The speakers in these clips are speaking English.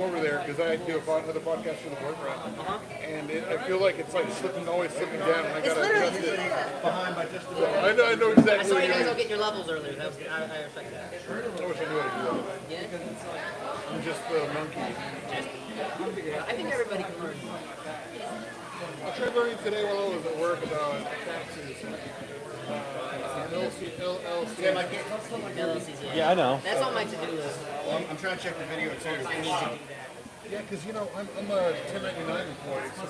over there because I do another podcast for the boyfriend, and I feel like it's like always slipping down, and I gotta adjust it. Behind by just a little. I know exactly. I saw you guys all getting your levels earlier. I respect that. I wish I knew how to do that. Yeah. I'm just the monkey. I think everybody can learn. I tried learning today while I was at work about taxes. LLCs, Yeah, I know. That's on my to-do list. Well, I'm trying to check the video too. Yeah, because I'm a 1099 employee, so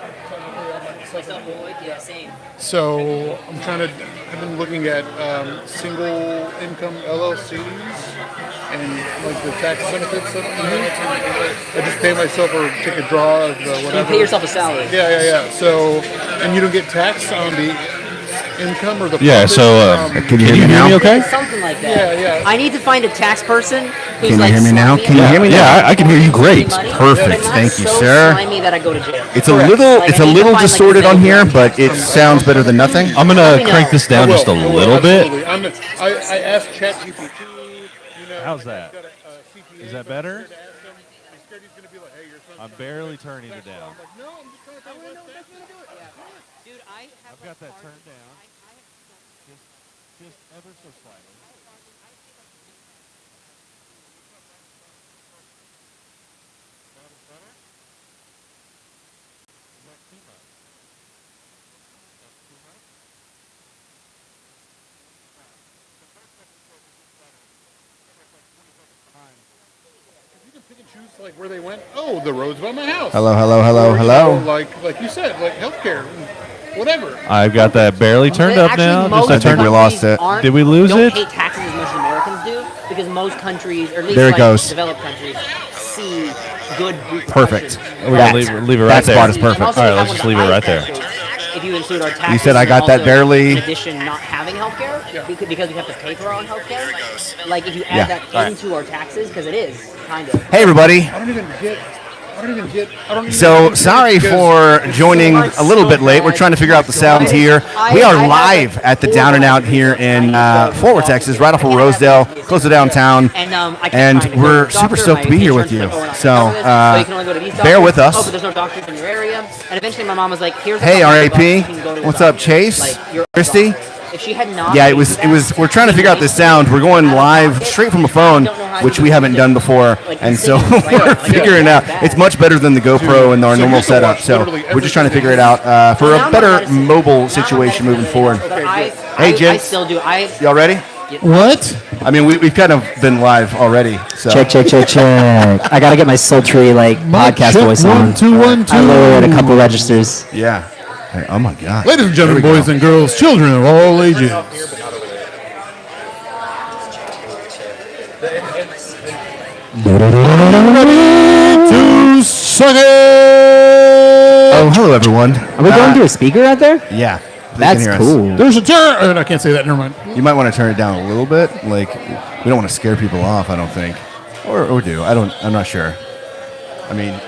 technically I'm like Self-employed, yeah, same. So I've been looking at single income LLCs and like the tax benefits that I just pay myself or take a draw of whatever. You pay yourself a salary. Yeah. So, and you don't get taxed on the income or the Yeah, so Can you hear me now? okay? Something like that. Yeah. I need to find a tax person who's Can you like hear me now? slimy. Can you hear me now? Yeah, I can hear you great. Money, Perfect. but not Thank you, so sir. slimy that I go to jail. It's a little, Like, it's I a need to little find, like, distorted a on here, middle but it sounds better than nothing. I'm Let gonna me crank know. this down just a little bit. I asked ChatGPT. How's that? Is that better? I'm barely turning it down. Dude, I've got that turned down. Just ever so slightly. You can pick and choose like where they went. Oh, the roads by my house. Hello. Or, like you said, like healthcare, whatever. I've got that barely turned up now. Just I think we lost it. Did we lose don't it? pay taxes as much as Americans do because most countries, or at least There it like goes. developed countries, see good Perfect. repercussions. We're gonna leave it right That there. spot is And perfect. also, All right, we let's have just one leave of it the right highest there. tax rates. If you include our taxes, said I and got that also, barely- In addition, not having healthcare because we have to pay for our own healthcare. Like if you add Yeah. that All right. into our taxes, because it is kind of. Hey, everybody. I don't even get. So sorry for joining a little bit late. We're trying to figure out the sounds here. We are live at the Down and Out here in Fort Worth, Texas, right off of Rosedale, close to downtown. And we're super stoked to be here with you. So bear with us. Oh, but there's no doctors in your area. And eventually my mom was like, "Here's." Hey, $100 RAP. you can go to the What's doctor." up, Chase? Like, you're Christy? If she had not. Yeah, it was. We're trying to figure out the sound. We're going live straight from a phone, which we haven't done before, and so we're figuring it out. It's much better than the GoPro and our normal setup. So we're just trying to figure it out for a better mobile situation moving forward. Hey, I gents. still do. Y'all ready? What? I mean, we've kind of been live already. So Check. I gotta get my sultry podcast check, voice 1, on. 2, 1, 2. I lowered a couple registers. yeah. Hey, oh my God. Ladies and gentlemen, There we boys go. and girls, children of all ages. To suck it. Oh, hello everyone. Are we going through a speaker out there? Yeah. they That's can hear us. cool. There's a turn. I can't say that. Never mind. You might want to turn it down a little bit. Like, we don't want to scare people off, I don't think. Or do. I'm not sure. I mean,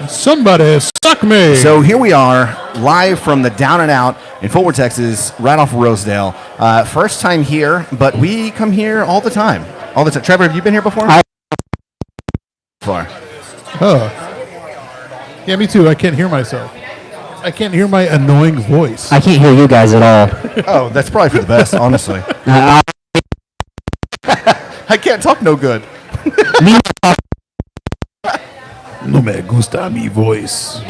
Somebody suck me. so here we are, live from the Down and Out in Fort Worth, Texas, right off of Rosedale. First time here, but we come here all the time. All the time. Trevor, have you been here before? Before. Oh. Yeah, me too. I can't hear myself. I can't hear my annoying voice. I can't hear you guys at all. Oh, that's probably for the best, honestly. I can't talk no good. No me gusta mi voice.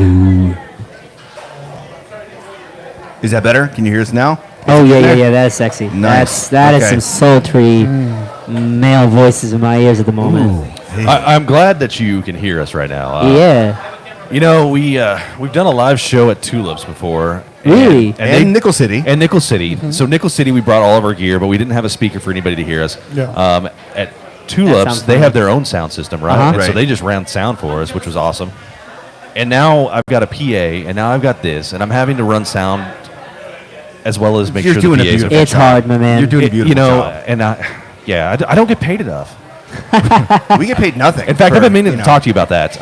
Is that better? Can you hear us now? Oh yeah. That's sexy. Nice. That is Okay. some sultry male voices in my ears at the moment. I'm glad that you can hear us right now. Yeah. You know, we've done a live show at Tulips before. Really? And Nickel City. And Nickel City. So Nickel City, we brought all of our gear, but we didn't have a speaker for anybody to hear us. Yeah. At Tulips, sounds they fun. have their own sound system, right? Uh-huh. And so Right. they just ran sound for us, which was awesome. And now I've got a PA, and now I've got this, and I'm having to run sound as well as make You're sure doing the a PAs are beautiful It's hard, my man. You're doing a beautiful you know, job. and I don't get paid enough. We get paid nothing. In fact, for, I've been meaning you to know. talk to you about that.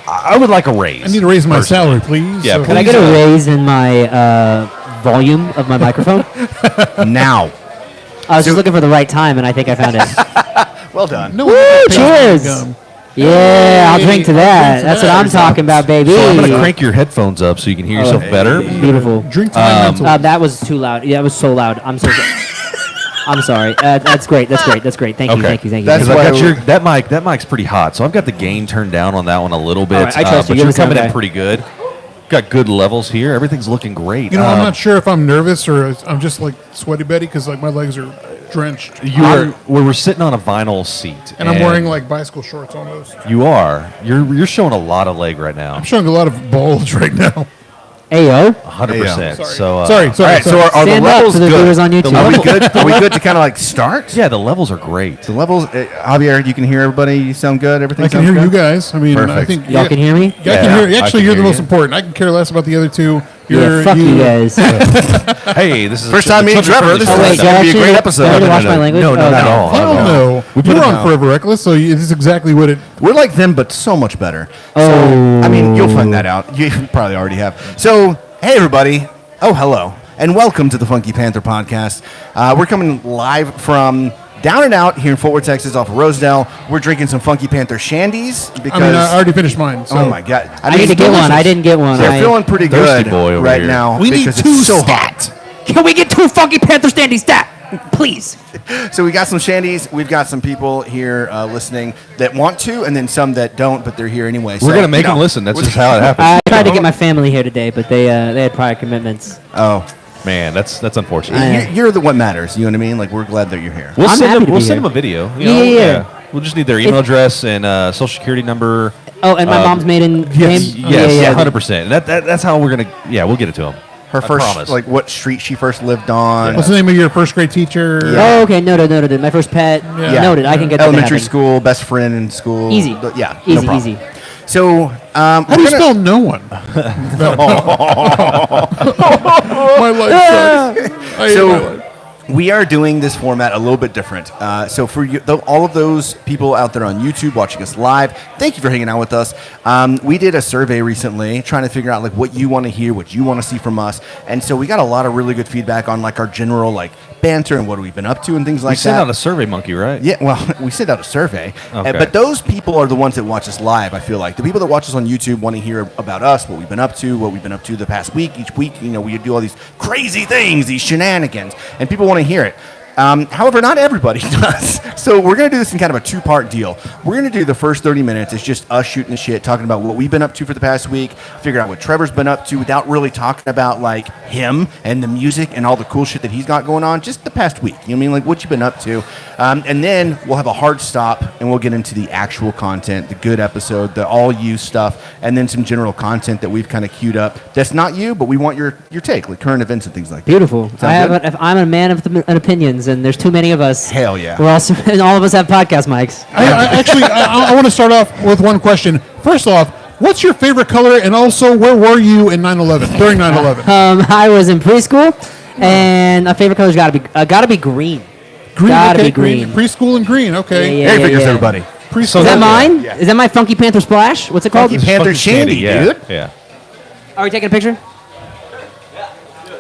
I would like a raise. I need to raise my personally. salary, please. Yeah, Can I get a raise in my volume of my microphone? now. I was just looking for the right time, and I think I found it. Well done. No, Woo, cheers. Yeah, I'll drink to that. That's what I'm talking about, baby. So I'm gonna crank your headphones up so you can hear yourself better. Beautiful. Drink to my mental. That was too loud. Yeah, that was so loud. I'm so sorry. I'm sorry. That's great. That's great. That's great. Thank you. Thank you. Thank you. That's Because I why got that mic's pretty hot, so I've got the gain turned down on that one a little bit. All right, I trust you. But You're you're the sound coming in guy. pretty good. Got good levels here. Everything's looking great. You know, I'm not sure if I'm nervous or I'm just like sweaty Betty because like my legs are drenched. We're sitting on a vinyl seat, And I'm wearing like bicycle shorts almost. You are. You're showing a lot of leg right now. I'm showing a lot of bulge right now. Ayo. 100%. Sorry. So sorry. All right, so are the Stand up levels to the good? viewers on YouTube. Are we good? Are we good to kind of like start? yeah, the levels are great. The levels, Javier, you can hear everybody. You sound good. Everything. I can sounds hear you good? guys. I mean, I Perfect. think Y'all can hear me? Yeah, I can hear. I Actually, can you're the hear most you. important. I can care less about the other two. Yeah, fuck you guys. Hey, this is First time meeting Trevor. This Oh, wait, is going to be a great episode. Do I have to watch my language? No, not at all. Hell no. We put You're it on down. Forever Reckless, so this is exactly what it. We're like them, but so much better. Oh. So, I mean, you'll find that out. You probably already have. So, hey, everybody. Oh, hello. And welcome to the Funky Panther podcast. We're coming live from Down and Out here in Fort Worth, Texas, off of Rosedale. We're drinking some Funky Panther shandies because. I mean, I already finished mine. So. Oh, my God. I need to get one. I didn't get one. They're feeling pretty Thirsty good boy over right here. now. We need because two it's so stat. hot. Can we get 2 Funky Panther standing stat? Please. So we got some shandies. We've got some people here listening that want to, and then some that don't, but they're here anyway. We're gonna make them listen. That's just how it happens. I tried to get my family here today, but they had prior commitments. Oh, Man, that's unfortunate. I- you're the what matters. You know what I mean? Like, we're glad that you're here. We'll I'm send happy them. to We'll be send here. them a video. Yeah. We'll just need their email address and social security number. Oh, and my mom's maiden name? Yes, Yeah. 100%. That's how we're gonna. Yeah, we'll get it to them. Her I first, promise. like, what street she first lived on. What's the name of your first grade teacher? Oh, okay. Noted. My first pet. Yeah. Noted. I can get that to Elementary happen. school, best friend in school. Easy. Yeah. Easy, no problem. easy. So, How do you spell no one? My life sucks. I hate my life. we are doing this format a little bit different. So for you, all of those people out there on YouTube watching us live, thank you for hanging out with us. We did a survey recently trying to figure out like what you want to hear, what you want to see from us, and so we got a lot of really good feedback on like our general like banter and what we've been up to and things We like sent that. out a survey monkey, right? Yeah, well, we sent out a survey, Okay. but those people are the ones that watch us live. I feel like the people that watch us on YouTube want to hear about us, what we've been up to the past week. Each week, you know, we do all these crazy things, these shenanigans, and people want to hear it. However, not everybody does. So we're going to do this in kind of a two-part deal. We're going to do the first 30 minutes. It's just us shooting the shit, talking about what we've been up to for the past week, figure out what Trevor's been up to without really talking about, like, him and the music and all the cool shit that he's got going on just the past week. You know what I mean? Like, what you've been up to. And then we'll have a hard stop, and we'll get into the actual content, the good episode, the all-you stuff, and then some general content that we've kind of queued up. That's not you, but we want your take, like current events and things like that. Beautiful. Sound good? I'm a man of opinions, and there's too many of us. Hell yeah. We're also, and all of us have podcast mics. I want to start off with one question. First off, what's your favorite color, and also where were you in 9/11 during 9/11? I was in preschool, and my favorite color's gotta be green. Green, gotta okay, be green. Preschool and green. Okay. Yeah, Hey, figures, yeah. everybody. Preschool. Is that mine? Yeah. Is that my Funky Panther splash? What's it called? Funky Panther Fucking Shandy, yeah, dude. Yeah. Are we taking a picture?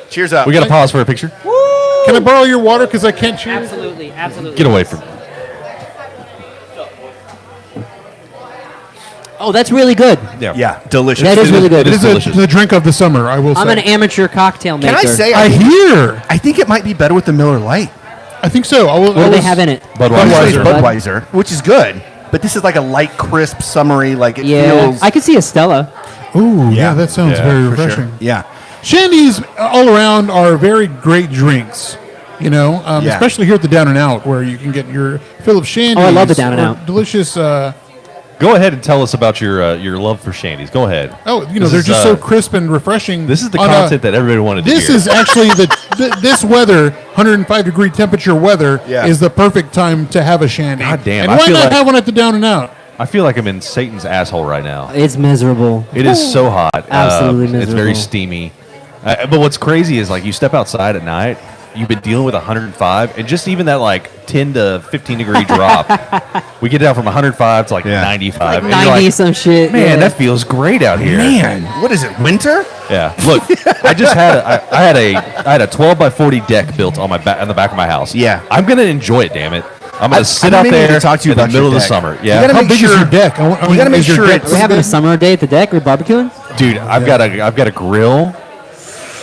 Cheers up. We got to pause for a picture. Can I borrow your water because I can't cheers? Absolutely. Get away from. Oh, that's really good. Yeah, delicious. That is really good. It It is is delicious. the drink of the summer. I will say. I'm an amateur cocktail maker. Can I say, I hear. I think it might be better with the Miller Lite. I think so. What do they have in it? Usually it's Budweiser. Budweiser, which is good. But this is like a light, crisp, summery, like it Yeah, feels. I could see a Stella. Ooh, Yeah. yeah, that sounds Yeah, very for sure. refreshing. Yeah. Shandies all around are very great drinks. You know, Yeah. especially here at the Down and Out, where you can get your fill of shandies. Oh, I love the Down and or Out. Delicious. Go ahead and tell us about your love for shandies. Go ahead. They're This just is, so crisp and refreshing. This is the on content that everybody wanted to This hear. is actually this weather, 105-degree temperature weather, Yeah. is the perfect time to have a shandy. God damn, And I why feel not like- have one at the Down and Out? I feel like I'm in Satan's asshole right now. It's miserable. It is so hot. Absolutely It's miserable. very steamy. But what's crazy is like you step outside at night, you've been dealing with 105, and just even that like 10 to 15 degree drop, we get down from 105 to like Yeah. 95. and 90 you're like, some shit. man, yeah. that feels great out here. Man, what is it? Winter? Yeah. Look, I just had I had a 12 by 40 deck built on the back of my house. Yeah. I'm gonna enjoy it. Damn it. I'm going to sit I've out been meaning there to talk to you in the about middle your of the deck. summer. You Yeah. gotta How make big sure is your deck? You gotta make is your sure deck it's Are we having a summer day at the deck? Are we barbecuing? Dude, I've got a grill.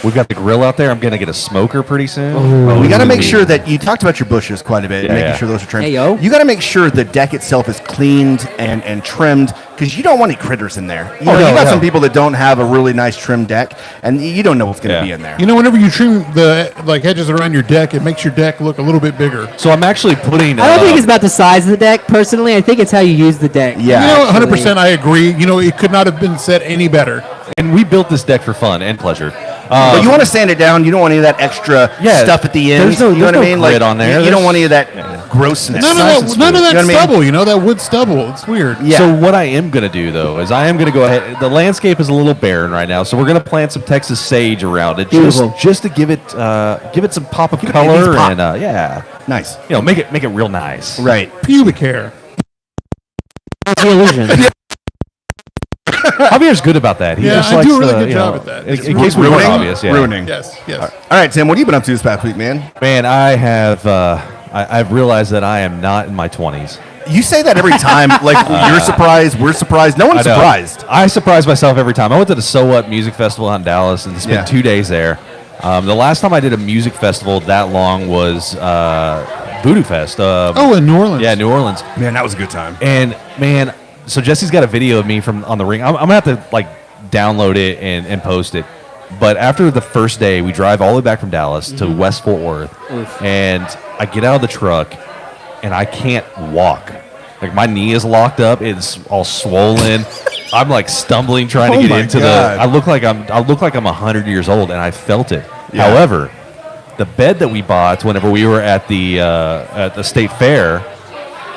We've got the grill out there. I'm going to get a smoker pretty soon. we got to make Ooh. sure that you talked about your bushes quite a bit, Yeah, making yeah. sure those are trimmed. Hey, yo. You got to make sure the deck itself is cleaned and trimmed because you don't want any critters in there. You know, no, you got no. some people that don't have a really nice trimmed deck, and you don't know what's going to Yeah. be in there. You know, whenever you trim the hedges around your deck, it makes your deck look a little bit bigger. So I'm actually putting. I don't think it's about the size of the deck, personally. I think it's how you use the deck. Yeah. You know, actually. 100%. I agree. You know, it could not have been said any better. And we built this deck for fun and pleasure. But you want to sand it down. You don't want any of that extra Yeah, stuff at the end. there's no- you know there's what I no mean? grit on there. You don't There's- want any of that grossness. None of nice that, and none of smooth. that You know what I mean? stubble. You know, that wood stubble. It's weird. Yeah. So what I am going to do though is I am going to go ahead. The landscape is a little barren right now, so we're going to plant some Texas sage around it, Beautiful. just to give it some pop of Give it color 80s pop. and yeah, Nice. you know, make it real nice. Right. Pubic hair. The illusion. Javier's good about that. He Yeah, just I likes do a really to, good you job know, at that. In, It's in case we weren't ruining? obvious, yeah. Ruining. Yes, yes. All right, Tim. What have you been up to this past week, man? Man, I have. I've realized that I am not in my 20s. You say that every time. Like you're surprised, we're surprised. No one's I know. surprised. I surprise myself every time. I went to the So What Music Festival out in Dallas and spent Yeah. 2 days there. The last time I did a music festival that long was Voodoo Fest. Oh, in New Orleans. Yeah, New Orleans. Man, that was a good time. And man, so Jesse's got a video of me from on the ring. I'm gonna have to like download it and post it. But after the first day, we drive all the way back from Dallas to West Fort Worth, and I get out of the truck, and I can't walk. Like my knee is locked up; it's all swollen. I'm like stumbling trying to Oh get my into God. the. I look like I'm 100 years old, and I felt it. Yeah. However, the bed that we bought whenever we were at the state fair.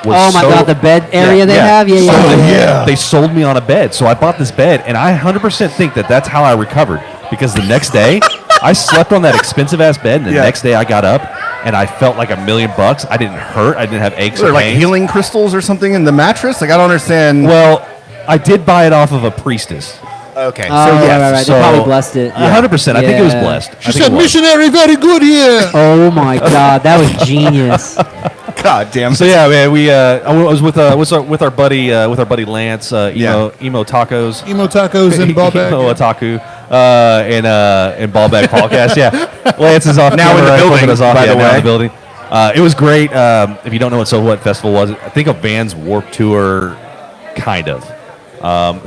Was Oh my so- God, the bed area they have? Yeah, So yeah, they- yeah. They sold me on a bed, so I bought this bed, and I 100% think that that's how I recovered. Because the next day, I slept on that expensive ass bed, and the Yeah. next day I got up, and I felt like $1,000,000. I didn't hurt. I didn't have aches Are or like pains. healing crystals or something in the mattress? Like I don't understand. Well, I did buy it off of a priestess. Okay, Oh, so right, yes. right, right. so- They probably blessed it. 100%. I think it was Yeah. blessed. She said, missionary, very good here. Oh my God, that was genius. God damn. So yeah, man, I was with our buddy Lance, Yeah. emo tacos. Emo tacos and ball bag. Emo otaku, and ball bag podcast. Yeah, Lance is off Now in the camera, building, flipping us off, by yeah, the now in way. the building. It was great. If you don't know what So What Festival was, I think of Vans Warped Tour, kind of.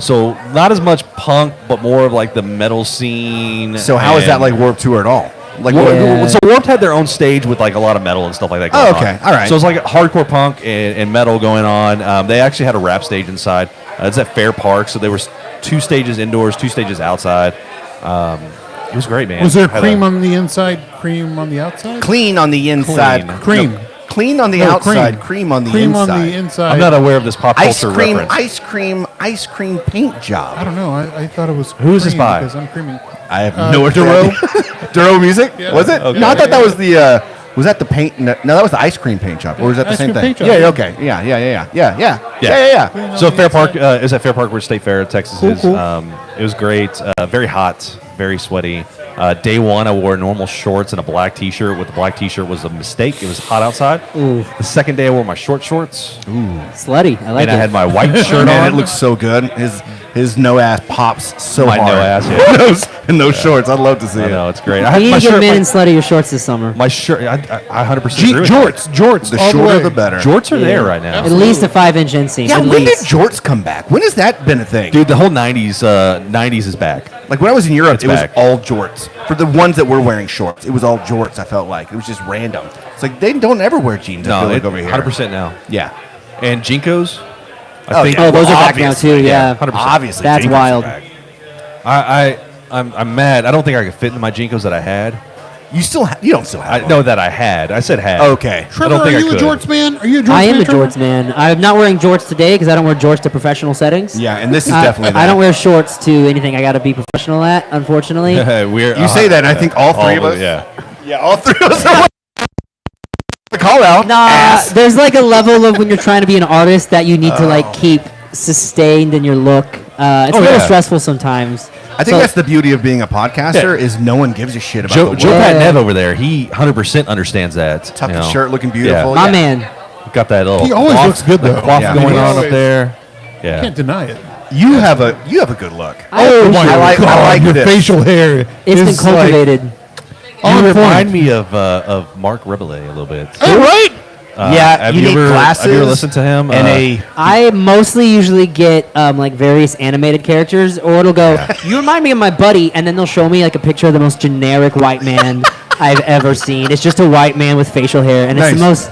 So not as much punk, but more of like the metal scene. So how is that and- like Warped Tour at all? Like Yeah. So Warped had their own stage with like a lot of metal and stuff like that. Oh, Going okay. on. All right. So it's like hardcore punk and metal going on. They actually had a rap stage inside. It's at Fair Park, so there was 2 stages indoors, 2 stages outside. It was great, man. Was there Had cream a- on the inside, cream on the outside? clean on the inside. Clean. Cream. Clean on the No, outside, cream on the cream inside. on the inside. I'm not aware of this pop Ice culture cream, reference. ice cream paint I job. don't know. I thought it was Who is this cream by? Because I'm creamy. I have Uh, no idea. Duro? Duro music? Yeah. Was it? Okay. No, I thought that was the. Was that the paint? No, that was the ice cream paint shop. Or was that the Ice same cream thing? paint shop, Yeah. yeah. Okay. Yeah. So Fair Park is at Fair Park where State Fair, Texas Cool, is. cool. It was great. Very hot, very sweaty. Day one, I wore normal shorts and a black T-shirt. With the black T-shirt was a mistake. It was hot outside. Ooh, The second day, I wore my short shorts, slutty. I like and it. I had my white shirt Man, on. it looks so good. His no ass pops so My hard. no ass, yeah. in those shorts. I'd love to see I it. know it's great. I You had need my to get shirt. men in slutty your shorts this summer. My shirt. I 100% agree with Jorts. The all shorter way. the better. that. Jorts are there right now, At least a 5-inch inseam. Yeah, at when did least. jorts come back? When has that been a thing? dude. The whole '90s is back. Like when I was in Europe, It's it was back. all jorts. For the ones that were wearing shorts, it was all jorts. I felt like it was just random. It's like they don't ever wear jeans. I No, feel like over here. 100% now. Yeah, And Jinkos. Oh, yeah. Oh, those are back now Obviously, too. Yeah. 100%. obviously. That's Jenkins wild. are back. I'm mad. I don't think I could fit into my Jinkos that I had. You don't still have. I them. know that I had. I said had. Okay. Trevor, think are I you a could. jorts man? Are you a jorts I am man, a Trevor? jorts man. I'm not wearing jorts today because I don't wear jorts to professional settings. Yeah, and this is definitely. I that. don't wear shorts to anything I got to be professional at, unfortunately. We're, You say that, and I think all three of us. Yeah. Yeah, all three of us. Are the call out. Nah, there's like a level of when you're trying to be an artist that you need to like keep sustained in your look. It's a little yeah. stressful sometimes. I think that's the beauty of being a podcaster Yeah. is no one gives a shit about Joe the Joe work. Pat Yeah. Nev over there, he 100% understands that. Tuck you the know. shirt, looking beautiful. My Yeah. man. Got that little. He always quaff- looks good, the though. quaff Yeah. going He on up always- there. Yeah. Can't deny it. You have a good look. Oh my I like your this. facial hair. It's been is like cultivated. You on remind point. me of Mark Rebelais a little bit. Oh, right. Yeah, have you you need ever glasses have you ever listened to him? and a I mostly usually get like various animated characters, or it'll go, "You remind me of my buddy," and then they'll show me like a picture of the most generic white man I've ever seen. It's just a white man with facial hair, and it's the Nice. most.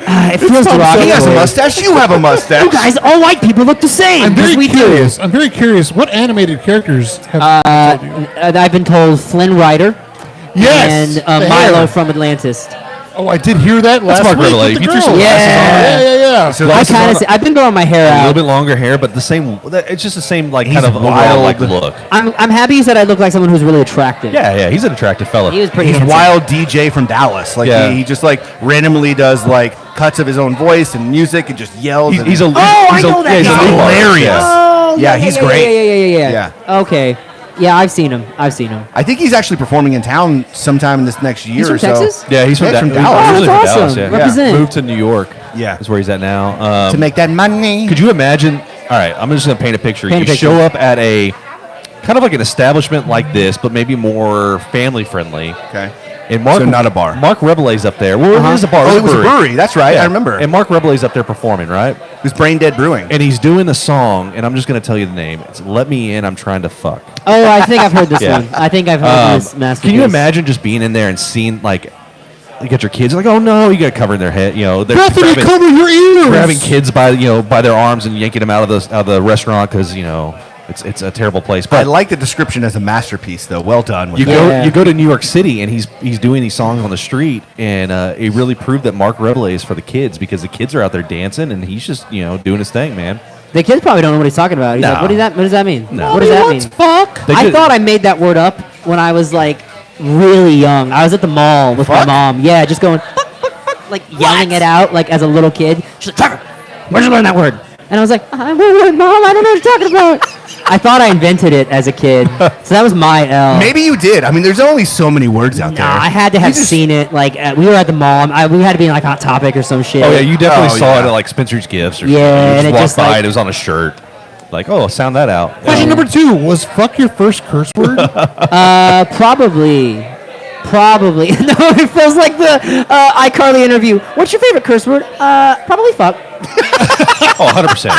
It feels derogatory. he has a mustache. You have a mustache. You guys, all white people look the same. I'm very we curious. I'm very curious. What animated characters have told you? I've been told Flynn Rider Yes. and the Milo hair. from Atlantis. Oh, I did hear that last Mark week Rebelais. with the If you threw girls. some glasses Yeah. Yeah. So I Glasses kind on, of. I've been growing my hair a little out. bit longer hair, but the same. It's just the same, like He's kind of overall wild. like look. I'm happy you said I look like someone who's really attractive. Yeah, he's an attractive fella. He was pretty He's handsome. wild DJ from Dallas. Like Yeah. he just like randomly does like cuts of his own voice and music and just yells. He's a. Oh, I he's a, know that yeah, he's a guy. loop artist, Hilarious. yeah. Oh, Yeah, he's great. Yeah. Okay. Yeah, I've seen him. I think he's actually performing in town sometime in this next year He's from or so. Texas? Yeah, he's from, Yeah, from he's Dallas. originally Oh, from that's Dallas, awesome. yeah. Represent. Moved to New York. Yeah. Is where he's at now. To make that money. Could you imagine? All right, I'm just gonna paint a picture. Paint a You picture. show up at a kind of like an establishment like this, but maybe more family friendly. Okay. And Mark, So not a bar. Mark Rebelais up there. Well, it is a bar. Oh, It's it was a brewery. That's right. Yeah. I remember. And Mark Rebelais up there performing, right? It was Brain Dead Brewing. And he's doing the song, and I'm just gonna tell you the name. It's "Let Me In, I'm Trying to Fuck." Oh, I think I've heard this Yeah. one. I think I've heard this masterpiece. Can you imagine just being in there and seeing like, you got your kids like, oh no, you got covering their head, you know, they're Bethany, cover your ears. grabbing kids by by their arms and yanking them out of the restaurant because it's a terrible place. I But like the description as a masterpiece, though. Well done. With you that. go you go to New York City and he's doing these songs on the street, and it really proved that Mark Rebelais is for the kids because the kids are out there dancing and he's just doing his thing, man. The kids probably don't know what he's talking about. He's No. like, what does that mean? No. What does that mean? Fuck. They I could- thought I made that word up when I was like really young. I was at the mall with my Fuck? mom. Yeah, just going fuck, fuck, fuck, like yelling it out like as a little kid. She's like, Trevor, where'd you learn that word? And I was like, I word, Mom. I don't know what you're talking about. I thought I invented it as a kid, so that was my L. Maybe you did. I mean, there's only so many words out there. Nah, I had to have seen it. Like we were at the mall. We had to be in like Hot Topic or some shit. Oh yeah, you definitely Oh, saw yeah. it at like Spencer's Gifts or Yeah, something. You and it walked just, by like- it was on a shirt. Like, oh, sound that out. Question number 2 was fuck your first curse word. Probably. No, it feels like the iCarly interview. What's your favorite curse word? Probably fuck. Oh, 100%.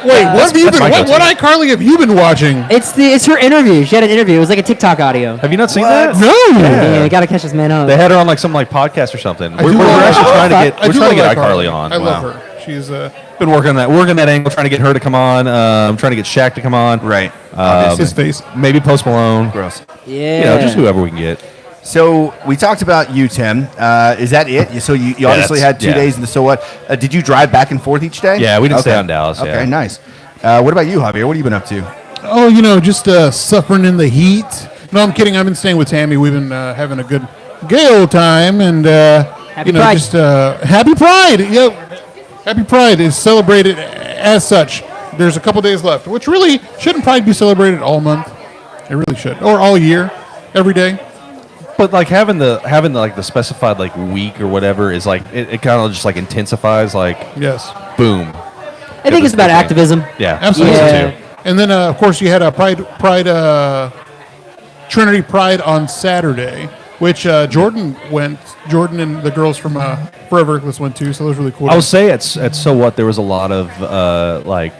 Wait, what have you that's been? my What go-to. iCarly have you been watching? It's her interview. She had an interview. It was like a TikTok audio. Have you not seen What? that? No. Yeah, you gotta catch this man up. They had her on like some like podcast or something. We're do we're love actually her. trying to get I we're do trying to get love iCarly on. I love her. She's Been working that angle, trying to get her to come on. Trying to get Shaq to come on. Right. his face. Maybe Post Malone. Gross. Yeah. Just whoever we can get. So we talked about you, Tim. Is that it? So you obviously had 2 days in the So What. Did you drive back and forth each day? Yeah, we didn't stay on Dallas, Okay, yeah. nice. What about you, Javier? What have you been up to? Oh, just suffering in the heat. No, I'm kidding. I've been staying with Tammy. We've been having a good, gay old time, and Happy Pride. just happy Pride. Yep, happy Pride is celebrated as such. There's a couple days left, which really shouldn't Pride be celebrated all month. It really should, or all year, every day. But like having the like the specified like week or whatever is like it kind of just like intensifies like Yes, boom. I think it's about activism. Yeah, absolutely. Yeah. And then of course you had a Pride Trinity Pride on Saturday, which Jordan and the girls from Forever Reckless went to, so it was really cool. I would say at So What there was a lot of like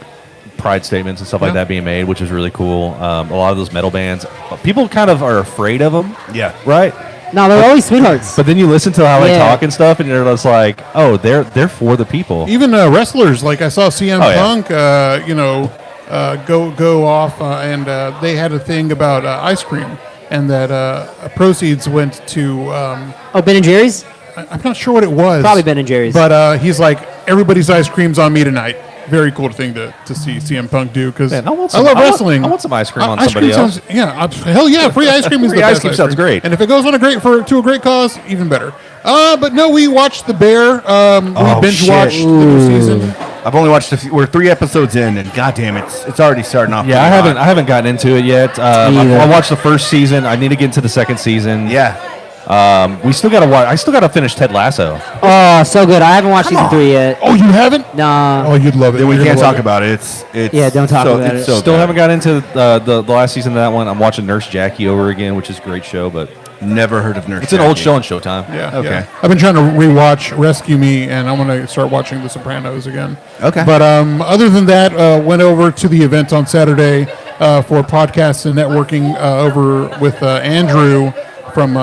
pride statements and stuff like Yeah. that being made, which is really cool. A lot of those metal bands, people kind of are afraid of them. Yeah. Right. No, they're always sweethearts. But then you listen to how they Yeah. talk and stuff, and you're just like, oh, they're for the people. Even wrestlers, like I saw CM Oh, yeah. Punk, go off, and they had a thing about ice cream, and that proceeds went to. Oh, Ben and Jerry's? I'm not sure what it was. Probably Ben and Jerry's. But he's like, everybody's ice cream's on me tonight. Very cool thing to see CM Punk do because Man, I I love want- wrestling. I want some ice cream on Ice somebody else. sounds- yeah, hell yeah, free ice cream is Free the ice best cream sounds great. And if it goes on to a great cause, even better. But no, we watched The Bear. We binge shit. watched the new season. I've only watched we're 3 episodes in, and goddamn, it's already starting off. Yeah, pretty I hot. haven't gotten into it yet. Me either. I watched the first season. I need to get into the second season. Yeah. We still got to watch. I still got to finish Ted Lasso. Oh, so good. I haven't watched season 3 yet. Oh, you haven't? Nah. Oh, you'd love it. Then we You're can't gonna love talk about it. It's Yeah, don't talk so, about it's it. So Still bad. haven't got into the last season of that one. I'm watching Nurse Jackie over again, which is a great show, but Never heard of Nurse. it's an old Jackie. show on Showtime. Yeah. Okay. Yeah. I've been trying to rewatch Rescue Me, and I'm going to start watching The Sopranos again. Okay. But other than that, went over to the event on Saturday for podcasts and networking over with Andrew from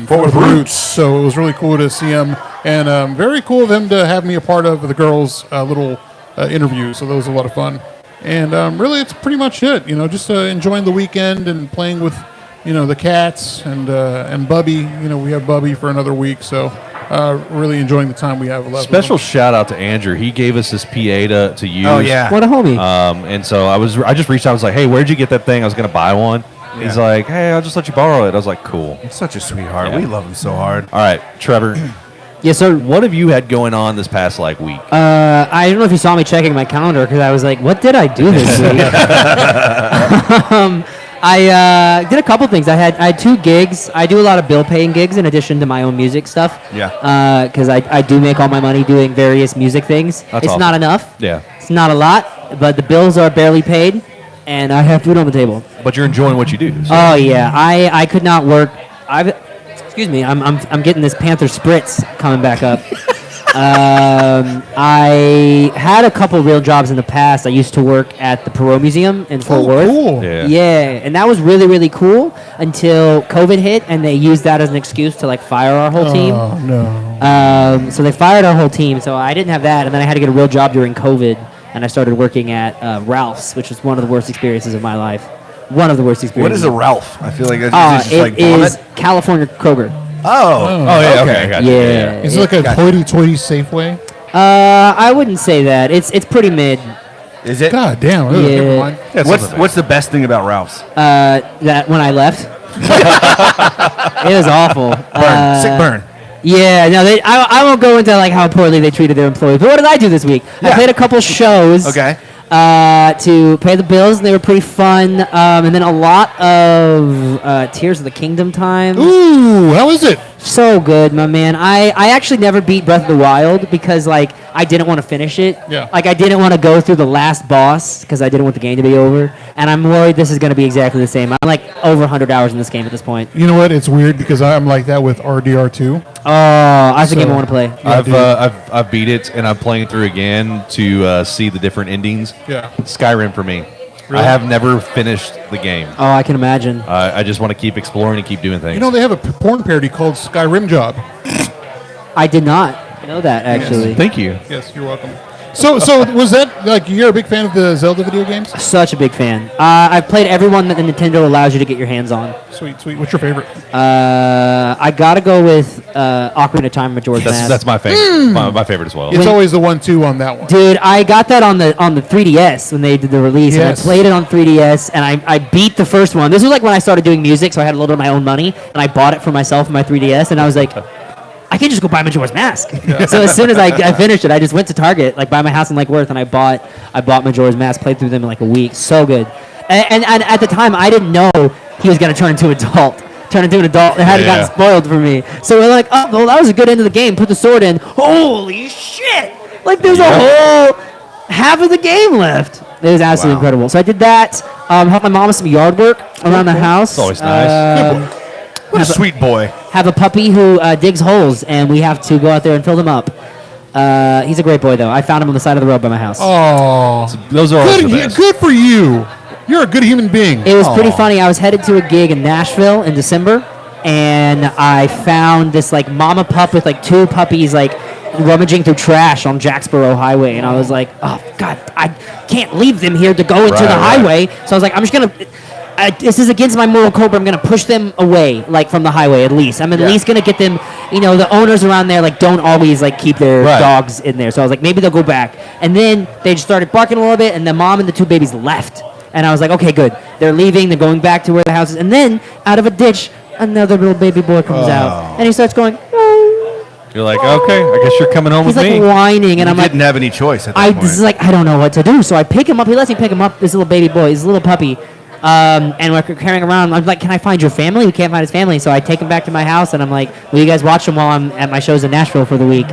Fort Worth Roots. So it was really cool to see him, and very cool of him to have me a part of the girls' little interview. So that was a lot of fun. And really, it's pretty much it. Just enjoying the weekend and playing with the cats and Bubby. We have Bubby for another week, so really enjoying the time we have left. Special shout out to Andrew. He gave us his PA to use. Oh yeah. What a homie. And so I just reached out. I was like, hey, where'd you get that thing? I was going to buy one. Yeah. He's like, hey, I'll just let you borrow it. I was like, cool. Such a sweetheart. Yeah. We love him so hard. All right, Trevor. Yes, sir. What have you had going on this past week? I don't know if you saw me checking my calendar because I was like, what did I do this week? I did a couple things. I had 2 gigs. I do a lot of bill paying gigs in addition to my own music stuff. Yeah. Because I do make all my money doing various music things. That's it's awesome. not enough. Yeah. It's not a lot, but the bills are barely paid, and I have food on the table. But you're enjoying what you do. So. Oh yeah, I could not work. Excuse me. I'm getting this Panther spritz coming back up. I had a couple real jobs in the past. I used to work at the Perot Museum in Fort Worth. Cool. Yeah. Yeah, and that was really, really cool until COVID hit, and they used that as an excuse to fire our whole team. Oh no. So they fired our whole team. So I didn't have that, and then I had to get a real job during COVID, and I started working at Ralph's, which was one of the worst experiences of my life. One of the worst What experiences. is a Ralph? I feel like it's just It is California Kroger. Oh. Oh, yeah, okay. I got you. Yeah. Is it like a hoity-toity Safeway? I wouldn't say that. It's pretty mid. Is it? God damn. Yeah. Never mind. Yeah, What's the best thing about Ralph's? That when I left, it was awful. Sick burn. Yeah, no, I won't go into how poorly they treated their employees. But what did I do this week? I Yeah. played a couple shows. Okay. To pay the bills, and they were pretty fun. And then a lot of Tears of the Kingdom time. Ooh, how is it? So good, my man. I actually never beat Breath of the Wild because I didn't want to finish it. Yeah. I didn't want to go through the last boss because I didn't want the game to be over. And I'm worried this is going to be exactly the same. I'm over 100 hours in this game at this point. You know what? It's weird because I'm like that with RDR2. Oh, that's the game I want to play. I've beat it, and I'm playing through again to see the different endings. Yeah. Skyrim for me. Really? I have never finished the game. Oh, I can imagine. I just want to keep exploring and keep doing things. They have a porn parody called Skyrim Job. I did not know that, actually. Thank you. Yes, you're welcome. So was that you're a big fan of the Zelda video games? Such a big fan. I've played every one that the Nintendo allows you to get your hands on. Sweet. What's your favorite? I gotta go with Ocarina of Time, Majora's Mask. That's my favorite. My favorite as well. It's always the 1-2 on that one. Dude, I got that on the 3DS when they did the release, Yes. and I played it on 3DS, and I beat the first one. This was when I started doing music, so I had a little bit of my own money, and I bought it for myself on my 3DS, and I was like, I can't just go buy Majora's Mask. So as soon as I finished it, I just went to Target, by my house in Lake Worth, and I bought Majora's Mask, played through them in a week. So good. And at the time, I didn't know he was going to turn into an adult. It hadn't gotten spoiled for me. So we're like, oh, well, that was a good end of the game. Put the sword in. Holy shit! There's a whole half of the game left. It was absolutely incredible. So I did that. Helped my mom with some yard work around the house. It's always nice. What a sweet boy. Have a puppy who digs holes, and we have to go out there and fill them up. He's a great boy, though. I found him on the side of the road by my house. Oh, Those are always the best. good for you. You're a good human being. It was pretty funny. I was headed to a gig in Nashville in December, and I found this mama pup with 2 puppies rummaging through trash on Jacksboro Highway, and I was like, oh God, I can't leave them here to go into the highway. So I was like, I'm just gonna. This is against my moral code, but I'm going to push them away, from the highway at least. I'm at least going to get them, the owners around there, don't always, keep their dogs in there. So I was like, maybe they'll go back. And then they just started barking a little bit, and the mom and the 2 babies left. And I was like, okay, good. They're leaving. They're going back to where the house is. And then, out of a ditch, another little baby boy comes out. And he starts going, oh. You're like, okay, I guess you're coming home He's with me. whining, and I'm Didn't have any choice at that point. I don't know what to do. So I pick him up. He lets me pick him up, this little baby boy, his little puppy. And we're carrying around. I'm like, can I find your family? We can't find his family. So I take him back to my house, and I'm like, will you guys watch him while I'm at my shows in Nashville for the week?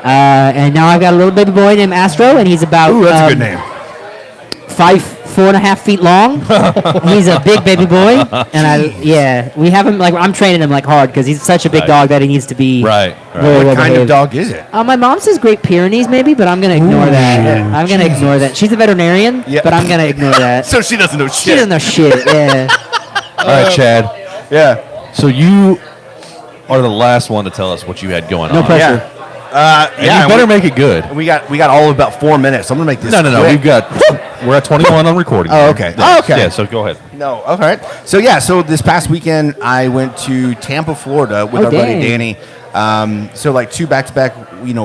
And now I've got a little baby boy named Astro, and he's about Ooh, that's a good name. 4.5 feet long. He's a big baby boy, and we have him like I'm training him like hard because he's such a big dog that he needs to be Right. really What well kind of behaved. dog is it? My mom says Great Pyrenees maybe, but I'm gonna ignore that. I'm gonna ignore that. She's a veterinarian, Yeah. but I'm gonna ignore that. So she doesn't know She shit. doesn't know shit. Yeah. All right, Chad. Yeah. So you are the last one to tell us what you had going on. No pressure. Yeah. And you better make it good. We got all of about 4 minutes. So I'm gonna make this. No. quick. We're at 21 on recording. Oh, okay. Yeah. Oh, okay. Yeah. So go ahead. No, all right. So this past weekend I went to Tampa, Florida with our buddy dang. Danny. So like 2 back-to-back,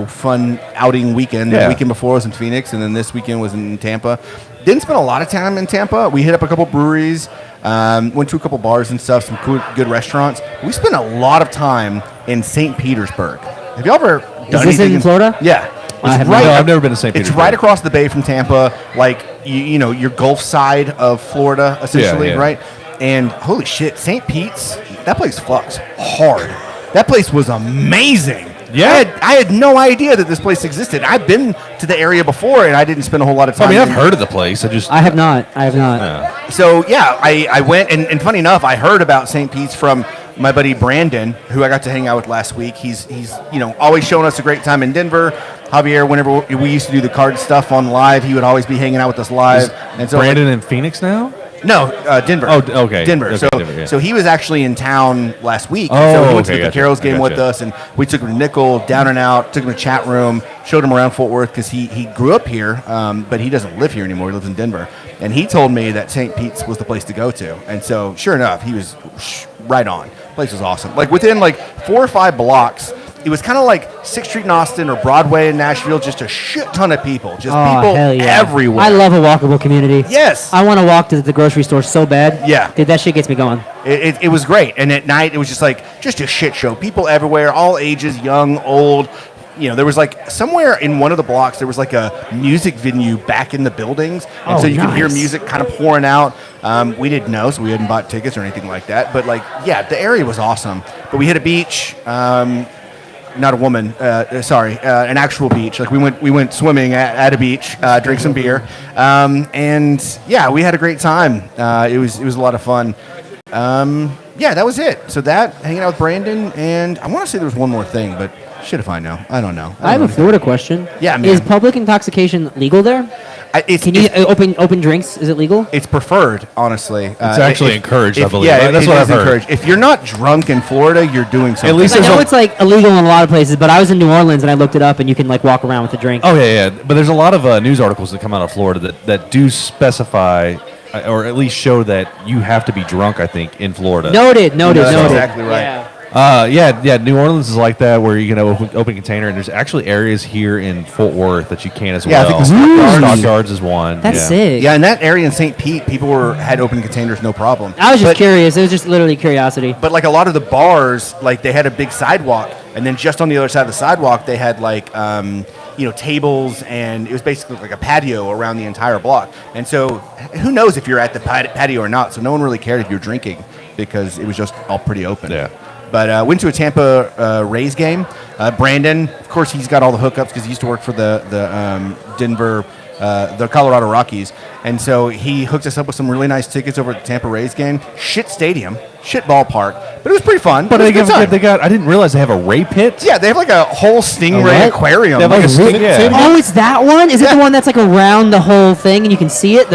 fun outing weekend. Yeah. The weekend before was in Phoenix, and then this weekend was in Tampa. Didn't spend a lot of time in Tampa. We hit up a couple breweries, went to a couple bars and stuff, some good restaurants. We spent a lot of time in St. Petersburg. Have y'all ever done this anything in Florida? Yeah. I have No, I've never been to St. It's Petersburg. right across the bay from Tampa, like your Gulf side of Florida, essentially, Yeah. right? And holy shit, St. Pete's, that place fucks hard. That place was amazing. Yeah. I had no idea that this place existed. I've been to the area before, and I didn't spend a whole lot of time. I mean, I've in- heard of the place. I have not. So yeah, I went, and funny enough, I heard about St. Pete's from my buddy Brandon, who I got to hang out with last week. He's always showing us a great time in Denver. Javier, whenever we used to do the card stuff on live, he would always be hanging out with us live. And so Brandon in Phoenix now? no, Denver. Oh, okay. Denver. Okay, So, Denver, yeah. so he was actually in town last week. Oh, so he went to okay, the gotcha. Carol's game I with gotcha. us, and we took him to Nickel, Down and Out, took him to chat room, showed him around Fort Worth because he grew up here, but he doesn't live here anymore. He lives in Denver. And he told me that St. Pete's was the place to go to. And so, sure enough, he was right on. The place was awesome. Like within like 4 or 5 blocks, it was kind of like 6th Street in Austin or Broadway in Nashville, just a shit ton of people. Just people hell yeah. everywhere. I love a walkable community. Yes. I want to walk to the grocery store so bad. Yeah. Dude, that shit gets me going. It was great. And at night, it was just a shit show. People everywhere, all ages, young, old. There was like somewhere in one of the blocks, there was like a music venue back in the buildings. And so you could hear nice. music kind of pouring out. We didn't know, so we hadn't bought tickets or anything like that. But the area was awesome. But we hit a beach. Not a woman, an actual beach. Like we went swimming at a beach, drank some beer, and we had a great time. It was a lot of fun. That was it. So hanging out with Brandon, and I want to say there was one more thing, but shit if I know. I don't know. I have a Florida question. Yeah, man. Is public intoxication legal there? Can you open drinks? Is it legal? It's preferred, honestly. It's actually encouraged, I believe. Yeah, That's it what is I've heard. encouraged. If you're not drunk in Florida, you're doing something. least I there's know a- it's like illegal in a lot of places, but I was in New Orleans and I looked it up, and you can like walk around with a drink. Oh, yeah. But there's a lot of news articles that come out of Florida that do specify or at least show that you have to be drunk, I think, in Florida. Noted. That's exactly right. Yeah. New Orleans is like that, where you can open container, and there's actually areas here in Fort Worth that you can as Yeah, I well. think the Stockyards is one. That's yeah. sick. Yeah, in that area in St. Pete, people had open containers, no problem. I was just But- curious. It was just literally curiosity. But like a lot of the bars, like they had a big sidewalk, and then just on the other side of the sidewalk, they had like tables, and it was basically like a patio around the entire block. And so, who knows if you're at the patio or not? So no one really cared if you're drinking because it was just all pretty open. Yeah. But went to a Tampa Rays game. Brandon, of course, he's got all the hookups because he used to work for the Denver, the Colorado Rockies, and so he hooked us up with some really nice tickets over at the Tampa Rays game. Shit stadium, shit ballpark, but it was pretty fun. But It was a good time. they got. I didn't realize they have a ray pit. Yeah, they have like a whole stingray what? aquarium. They have like a Say- sting. Yeah. say it again. Oh, it's that one? Is it Yeah. the one that's like around the whole thing and you can see it?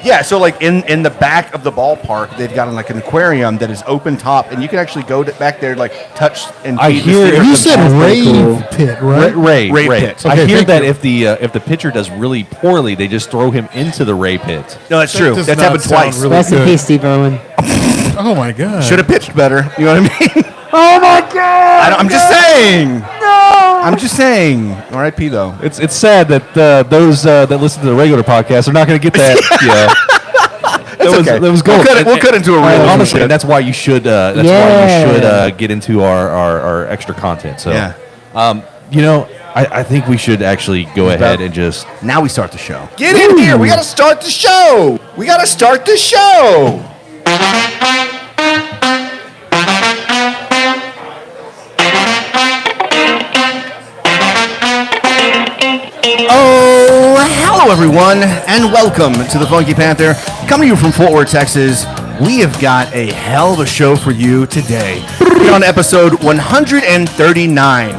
Yeah, so like in the back of the ballpark, they've got like an aquarium that is open top, and you can actually go back there, like touch and I feed the hear- stickers You and said stuff. rave cool. pit, right? Ray Ray pit. I Okay, hear thank that you. if the pitcher does really poorly, they just throw him into the ray pit. No, that's That true. does That's not happened sound twice. really Rest in good. peace, Steve Irwin. Oh my god. Should have pitched better. You know what I mean? Oh my god! I'm just saying. No! I'm just saying. R.I.P. though. It's sad that those that listen to the regular podcast are not going to get that. Yeah. It's okay. That was gold. We'll cut into a real honestly, relationship. and that's why you should. That's why you should get into our extra content. So, Yeah. I think we should actually go ahead and just. Now we start the show. Get in here. We got to start the show. We got to start the show. Oh, hello everyone, and welcome to the Funky Panther. Coming to you from Fort Worth, Texas. We have got a hell of a show for you today. We're on episode 139.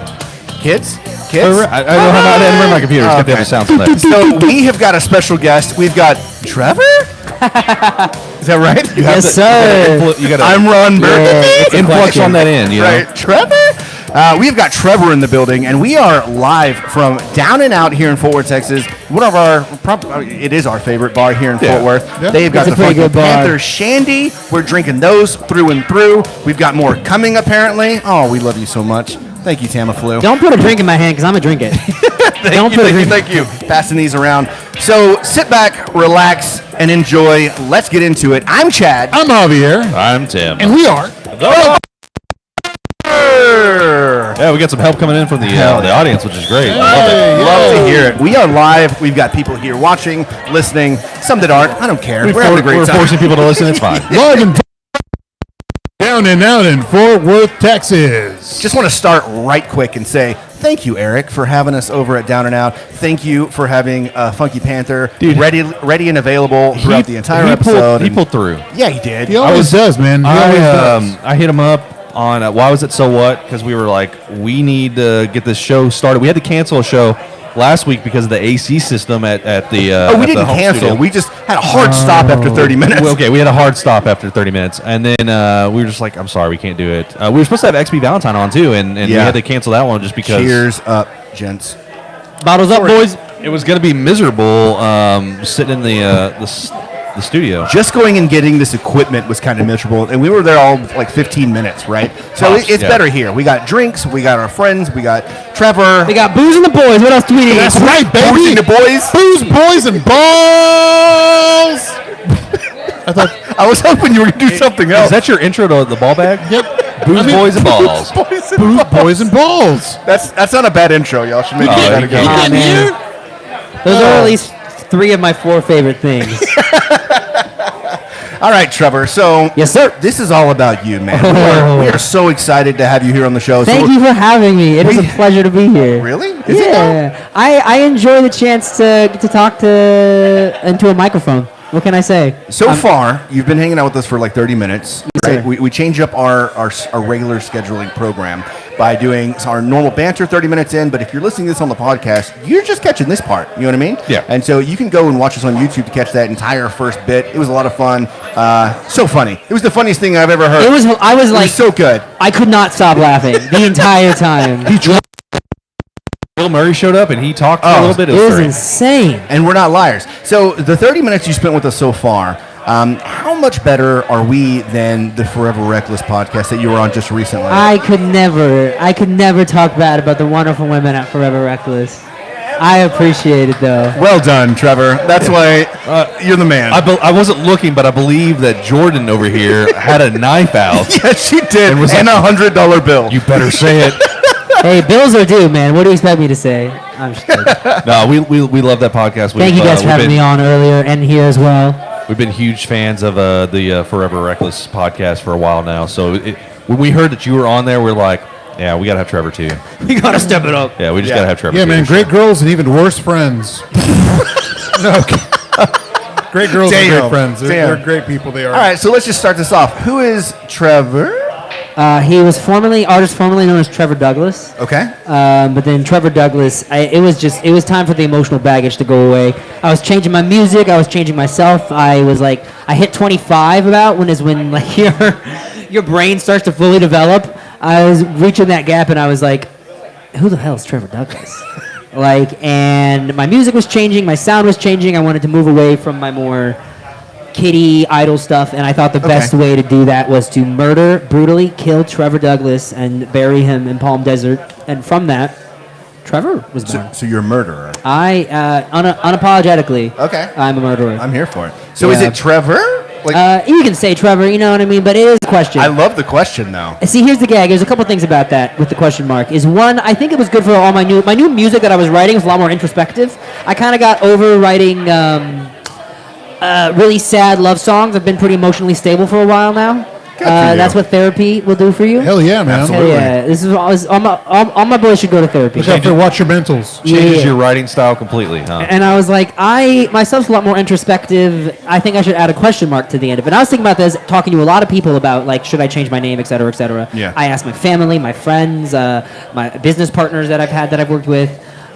Kids? I don't have my computer. It's got the other sound select. So we have got a special guest. We've got Trevor? Is that right? Yes, sir. I'm Ron Burke. Influx on that end, you know? Right. Trevor? We've got Trevor in the building, and we are live from Down and Out here in Fort Worth, Texas. One of our, it is our favorite bar here in Fort Worth. Yeah. They've got It's the a pretty Funky good bar. Panther Shandy. We're drinking those through and through. We've got more coming, apparently. Oh, we love you so much. Thank you, Tamiflu. Don't put a drink in my hand because I'm going to drink it. Thank you. Passing these around. So sit back, relax, and enjoy. Let's get into it. I'm Chad. I'm Javier, I'm Tim. and we are. Yeah, we got some help coming in from the audience, which is great. I love it. Love to hear it. We are live. We've got people here watching, listening. Some that aren't. I don't care. We're having a great We're time. forcing people to listen. It's fine. Live and down and out in Fort Worth, Texas. Just want to start right quick and say thank you, Eric, for having us over at Down and Out. Thank you for having Funky Panther Dude, ready and available throughout the entire episode. He pulled through. Yeah, he did. He always does, man. He always does. I hit him up on why was it so what? Because we were like, we need to get this show started. We had to cancel a show last week because of the AC system at the. we at didn't the home cancel. studio. We just had a hard stop after 30 minutes. Well, okay, we had a hard stop after 30 minutes, and then we were just like, I'm sorry, we can't do it. We were supposed to have XB Valentine on too, and we Yeah. had to cancel that one just because. Cheers up, gents. Bottles up, boys. It was going to be miserable sitting in the studio. Just going and getting this equipment was kind of miserable, and we were there all like 15 minutes, right? So Tops, it's yeah. better here. We got drinks, we got our friends, we got Trevor. We got booze and the boys. What else do we need? That's right, baby. Boozing the boys. Booze, boys, and balls. I was hoping you were going to do something else. Is that your intro to the ball bag? Yep. Booze, boys, and balls. Boys and Booze, balls. boys, and balls. That's not a bad intro. Y'all should maybe do that again. Ah, man. Those are at least 3 of my 4 favorite things. All right, Trevor. So Yes, sir. this is all about you, man. We are so excited to have you here on the show. Thank you for having me. It is a pleasure to be here. Really? Is it Yeah. I enjoy the chance to get to talk into a microphone. What can I say? So far, you've been hanging out with us for like 30 minutes. Yes, Right? sir. We change up our regular scheduling program by doing our normal banter 30 minutes in, but if you're listening to this on the podcast, you're just catching this part. You know what I mean? Yeah. And so you can go and watch us on YouTube to catch that entire first bit. It was a lot of fun. So funny. It was the funniest thing I've ever heard. I was like, so good. I could not stop laughing the entire time. Bill Murray showed up and he talked for a little bit. It was great. insane. And we're not liars. So the 30 minutes you spent with us so far, how much better are we than the Forever Reckless podcast that you were on just recently? I could never talk bad about the wonderful women at Forever Reckless. I appreciate it though. Well done, Trevor. That's why you're the man. I wasn't looking, but I believe that Jordan over here had a knife out. Yes, she did. was And like, a $100 bill. You better say it. Hey, bills are due, man. What do you expect me to say? I'm just kidding. No, we love that podcast. Thank you guys for having me on earlier and here as well. We've been huge fans of the Forever Reckless podcast for a while now. So when we heard that you were on there, we're like, yeah, we got to have Trevor too. We gotta step it up. Yeah, we just got to have Trevor. Yeah, too. man. Great girls and even worse friends. No. Great girls and Damn. great friends. They're Damn. great people. They are. All right, so let's just start this off. Who is Trevor? He was formerly known as Trevor Douglas. Okay. But then Trevor Douglas, it was time for the emotional baggage to go away. I was changing my music. I was changing myself. I was like, I hit 25 about when like your brain starts to fully develop. I was reaching that gap, and I was like, who the hell is Trevor Douglas? And my music was changing, my sound was changing. I wanted to move away from my more kiddie idol stuff, and I thought the best way to do that was to brutally kill Trevor Douglas and bury him in Palm Desert. And from that, Trevor was born. So you're a murderer. I unapologetically, Okay. I'm a murderer. I'm here for it. So is Yeah. it Trevor You can say Trevor, you know what I mean, but it is a question. I love the question though. See, here's the gag. There's a couple things about that with the question mark. Is one, I think it was good for all my new music that I was writing was a lot more introspective. I kind of got over writing really sad love songs. I've been pretty emotionally stable for a while now. That's what therapy will do for you. Hell yeah, man. Absolutely. Yeah, this is all my boys should go to therapy. You have to watch your mentals. Changes your writing style completely, huh? And I was like, myself's a lot more introspective. I think I should add a question mark to the end of it. And I was thinking about this, talking to a lot of people about, like, should I change my name, et cetera, et cetera. Yeah. I asked my family, my friends, my business partners that I've worked with.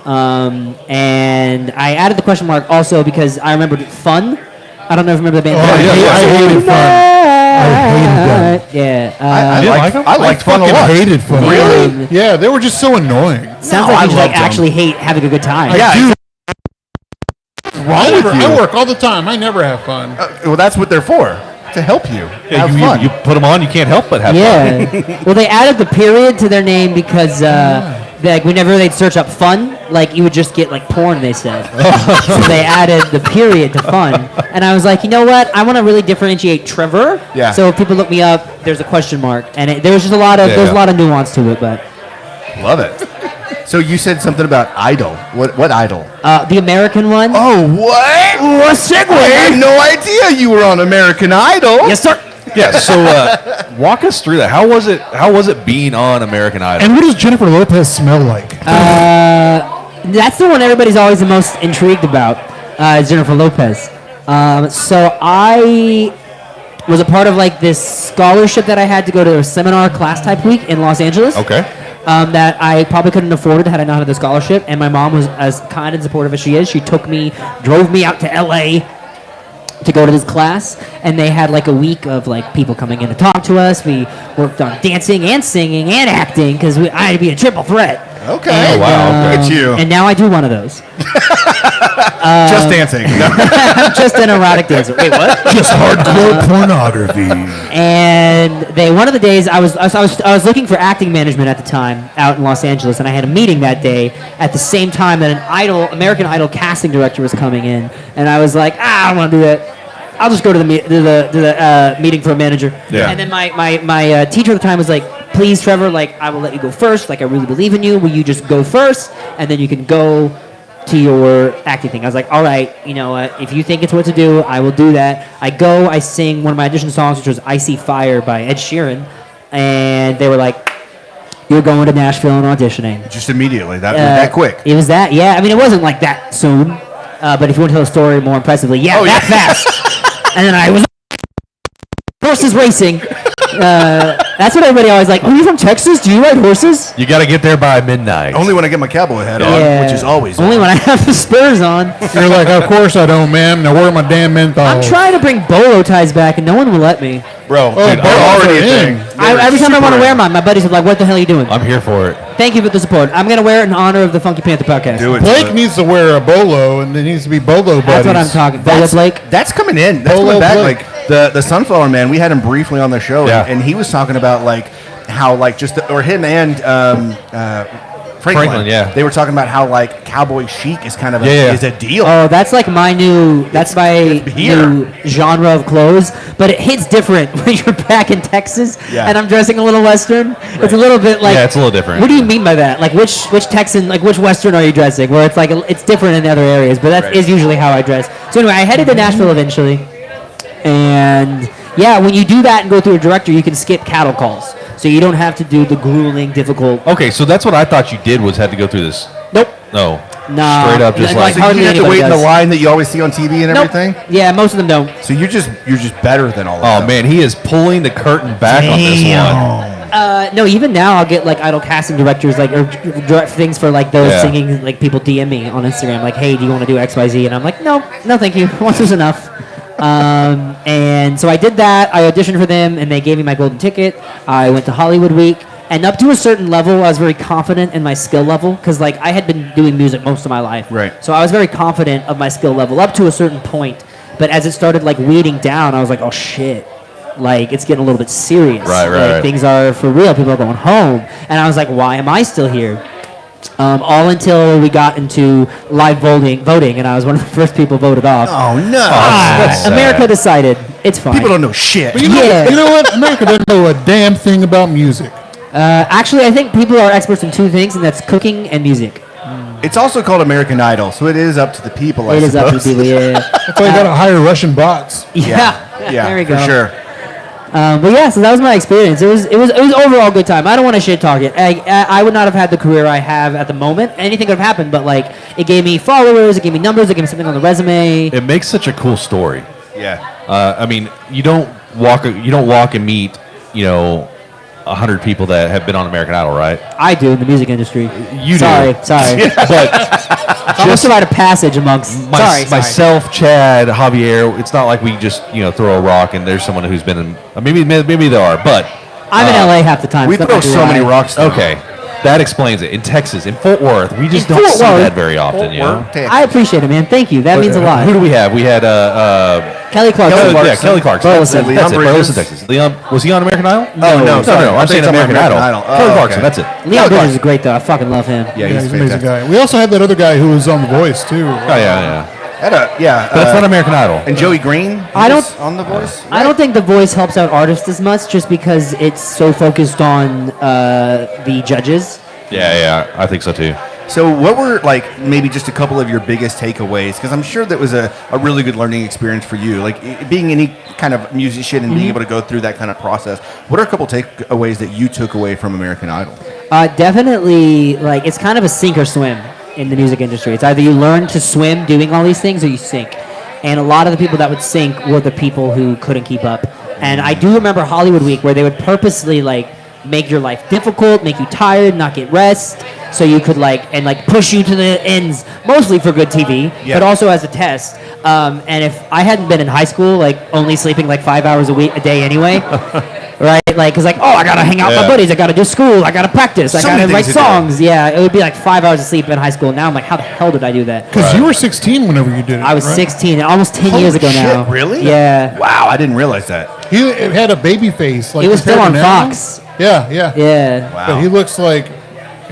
And I added the question mark also because I remembered Fun. I don't know if you remember the band. I hated Fun. I hated that. Yeah. I liked Fun a lot. Hated Fun. Really? Yeah, they were just so annoying. Sounds No, like you I like loved them. actually hate having a good time. Yeah. I work all the time. I never have fun. Well, that's what they're for. To help you. Yeah, Have fun. you put them on, you can't help but have fun. Yeah. Well, they added the period to their name because like whenever they'd search up fun, like you would just get like porn, they said. So they added the period to fun. And I was like, you know what? I want to really differentiate Trevor. Yeah. So if people look me up, there's a question mark. And there was just a lot of there's a lot of nuance to it, but Love it. So you said something about Idol. What Idol? the American one. Oh, what? What segue? I had no idea you were on American Idol. Yes, sir. Yeah, so walk us through that. How was it being on American Idol? And what does Jennifer Lopez smell like? That's the one everybody's always the most intrigued about, is Jennifer Lopez. So I was a part of like this scholarship that I had to go to a seminar class type week in Los Angeles. Okay. That I probably couldn't afford it had I not had the scholarship. And my mom was as kind and supportive as she is. She drove me out to LA to go to this class, and they had like a week of like people coming in to talk to us. We worked on dancing and singing and acting because I had to be a triple threat. Okay. And, wow, look at you. And now I do one of those. Just dancing. No. I'm just an erotic dancer. Wait, what? Just hardcore pornography. And one of the days I was looking for acting management at the time out in Los Angeles, and I had a meeting that day at the same time that an American Idol casting director was coming in, and I was like, I don't want to do that. I'll just go to the meeting for a manager. Yeah. And then my teacher at the time was like, please, Trevor, like I will let you go first. Like I really believe in you. Will you just go first, and then you can go to your acting thing. I was like, all right, you know what? If you think it's what to do, I will do that. I go, I sing one of my audition songs, which was Icy Fire by Ed Sheeran, and they were like, you're going to Nashville and auditioning. Just immediately. That quick. It was that, yeah. I mean, it wasn't like that soon, but if you want to tell the story more impressively, that fast. And then I was horses racing. That's what everybody always like. Are you from Texas? Do you ride horses? You got to get there by midnight. Only when I get my cowboy hat on, which is always only on. when I have the spurs on. You're like, of course I don't, ma'am. Now where are my damn menthol? I'm trying to bring bolo ties back, and no one will let me. Bro, Oh, dude, bro. I'm Already a in. thing. Every time I want to wear mine, my buddies are like, "What the hell are you doing?" I'm here for it. Thank you for the support. I'm gonna wear it in honor of the Funky Panther podcast. Do it. Blake needs to wear a bolo, and there needs to be bolo buddies. That's what I'm talking. Bolo Blake. That's coming in. That's Polo coming back. Blake. Like the Sunflower Man, we had him briefly on the show, Yeah. and he was talking about like how like or him and Franklin, yeah. they were talking about how like cowboy chic is kind of Yeah. is a deal. Oh, that's like my new here. new genre of clothes, but it hits different when you're back in Texas Yeah. and I'm dressing a little Western. It's a little bit like, Yeah, it's a little different. What do you mean by that? Like which Texan, like which Western are you dressing? Where it's like it's different in other areas, but that is usually how I dress. So anyway, I headed to Nashville eventually, and yeah, when you do that and go through a director, you can skip cattle calls, so you don't have to do the grueling, difficult. Okay, so that's what I thought you did was had to go through this. Nope. No. Nah. Straight up just Like like, so hardly you have to anybody wait in the does. line that you always see on TV and Nope. everything. Yeah, most of them don't. So you're just better than all of oh them. man, he is pulling the curtain back on this one. No, even now I'll get like idol casting directors like or direct things for like those Yeah. singing like people DM me on Instagram like, hey, do you want to do XYZ? And I'm like, no, thank you. Once was enough. And so I did that. I auditioned for them, and they gave me my golden ticket. I went to Hollywood Week, and up to a certain level, I was very confident in my skill level because like I had been doing music most of my life. Right. So I was very confident of my skill level up to a certain point. But as it started like weeding down, I was like, oh shit. Like it's getting a little bit serious. Right. Things are for real. People are going home, and I was like, "Why am I still here?" all until we got into live voting, and I was one of the first people voted off. Oh no! that's sad. America decided it's fine. People don't know shit. But you know, Yeah. you know what? America doesn't know a damn thing about music. Actually, I think people are experts in two things, and that's cooking and music. It's also called American Idol, so it is up to the people. I It is up to suppose. people, yeah. That's why you gotta hire Russian bots. Yeah, Yeah, there we go. for sure. But yeah, so that was my experience. It was overall a good time. I don't want to shit talk it. I would not have had the career I have at the moment. Anything could have happened, but like it gave me followers, it gave me numbers, it gave me something on the resume. It makes such a cool story. Yeah. I mean, you don't walk and meet, 100 people that have been on American Idol, right? I do in the music industry. You do. Sorry. But I must provide a passage amongst. Sorry. myself, Chad, Javier, it's not like we just throw a rock and there's someone who's been in. Maybe there are, but I'm in LA half the time. We so throw that's so why. many rocks. Though. okay, that explains it. In Texas, in Fort Worth, we just In don't Fort see Worth? that very often. I appreciate it, man. Thank you. That means a lot. Who do we have? We had Kelly Clarkson. Kelly Clarkson. Burleson. That's it. Leon Burleson, Bridges. Texas. Leon, was he on American Idol? No, sorry. I'm saying American Idol. Oh, Kelly okay. Clarkson. That's it. Leon Bridges is great, though. I fucking love him. Yeah, Yeah, he's he's an amazing fantastic. guy. We also have that other guy who was on The Voice too. Oh yeah. But But that's not American Idol. And Joey Green. I don't- was on The Voice. I don't think The Voice helps out artists as much just because it's so focused on the judges. Yeah, I think so too. So, what were maybe just a couple of your biggest takeaways? Because I'm sure that was a really good learning experience for you. Being any kind of musician and being able to go through that kind of process. What are a couple takeaways that you took away from American Idol? Definitely, it's kind of a sink or swim in the music industry. It's either you learn to swim doing all these things or you sink. And a lot of the people that would sink were the people who couldn't keep up. And I do remember Hollywood Week where they would purposely make your life difficult, make you tired, not get rest, so you could push you to the ends, mostly for good TV, Yeah. but also as a test. And if I hadn't been in high school, only sleeping 5 hours a day anyway, right? Because I gotta hang out with my Yeah. buddies, I gotta do school, I gotta practice, I So gotta many write things to do. songs. Yeah, it would be 5 hours of sleep in high school. Now I'm like, how the hell did I do that? Because you were 16 whenever you did it. I was right? 16, almost 10 Holy years ago shit, now. really? Yeah. Wow, I didn't realize that. He had a baby face. It was still compared on to now. Fox. Yeah. Yeah. Wow. But he looks like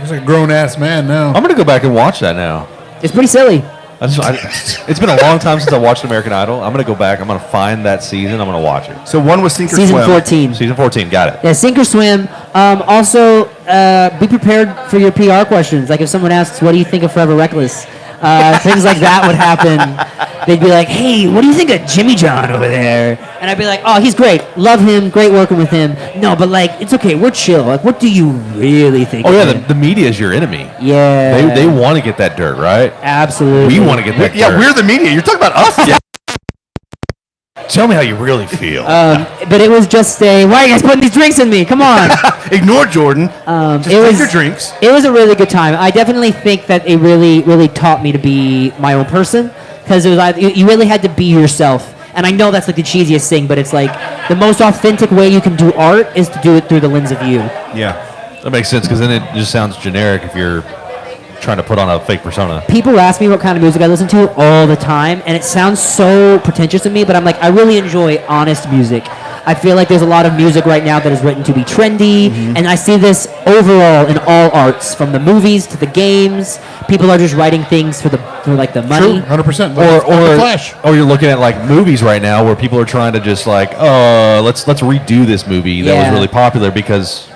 he's a grown ass man now. I'm gonna go back and watch that now. It's pretty silly. It's been a long time since I watched American Idol. I'm gonna go back. I'm gonna find that season. I'm gonna watch it. So one was Sink or Season Swim. 14. Season 14. Got it. Yeah, sink or swim. Also, be prepared for your PR questions. If someone asks, what do you think of Forever Reckless? Things like that would happen. They'd be like, hey, what do you think of Jimmy John over there? And I'd be like, oh, he's great. Love him. Great working with him. No, but it's okay. We're chill. What do you really think Oh of yeah, him? the media is your enemy. Yeah. They want to get that dirt, right? Absolutely. We want to get that Yeah, dirt. we're the media. You're talking about us. Yeah. Tell me how you really feel. But it was just why are you guys putting these drinks in me? Come on. Ignore Jordan. Just it take was- your drinks. It was a really good time. I definitely think that it really, really taught me to be my own person because it was you really had to be yourself. And I know that's the cheesiest thing, but it's the most authentic way you can do art is to do it through the lens of you. Yeah. That makes sense because then it just sounds generic if you're trying to put on a fake persona. People ask me what kind of music I listen to all the time, and it sounds so pretentious to me, but I'm I really enjoy honest music. I feel like there's a lot of music right now that is written to be trendy, and I see this overall in all arts, from the movies to the games. People are just writing things for the money. True, 100%. Or Flash. or you're looking at movies right now where people are trying to just let's redo this movie that Yeah. was really popular because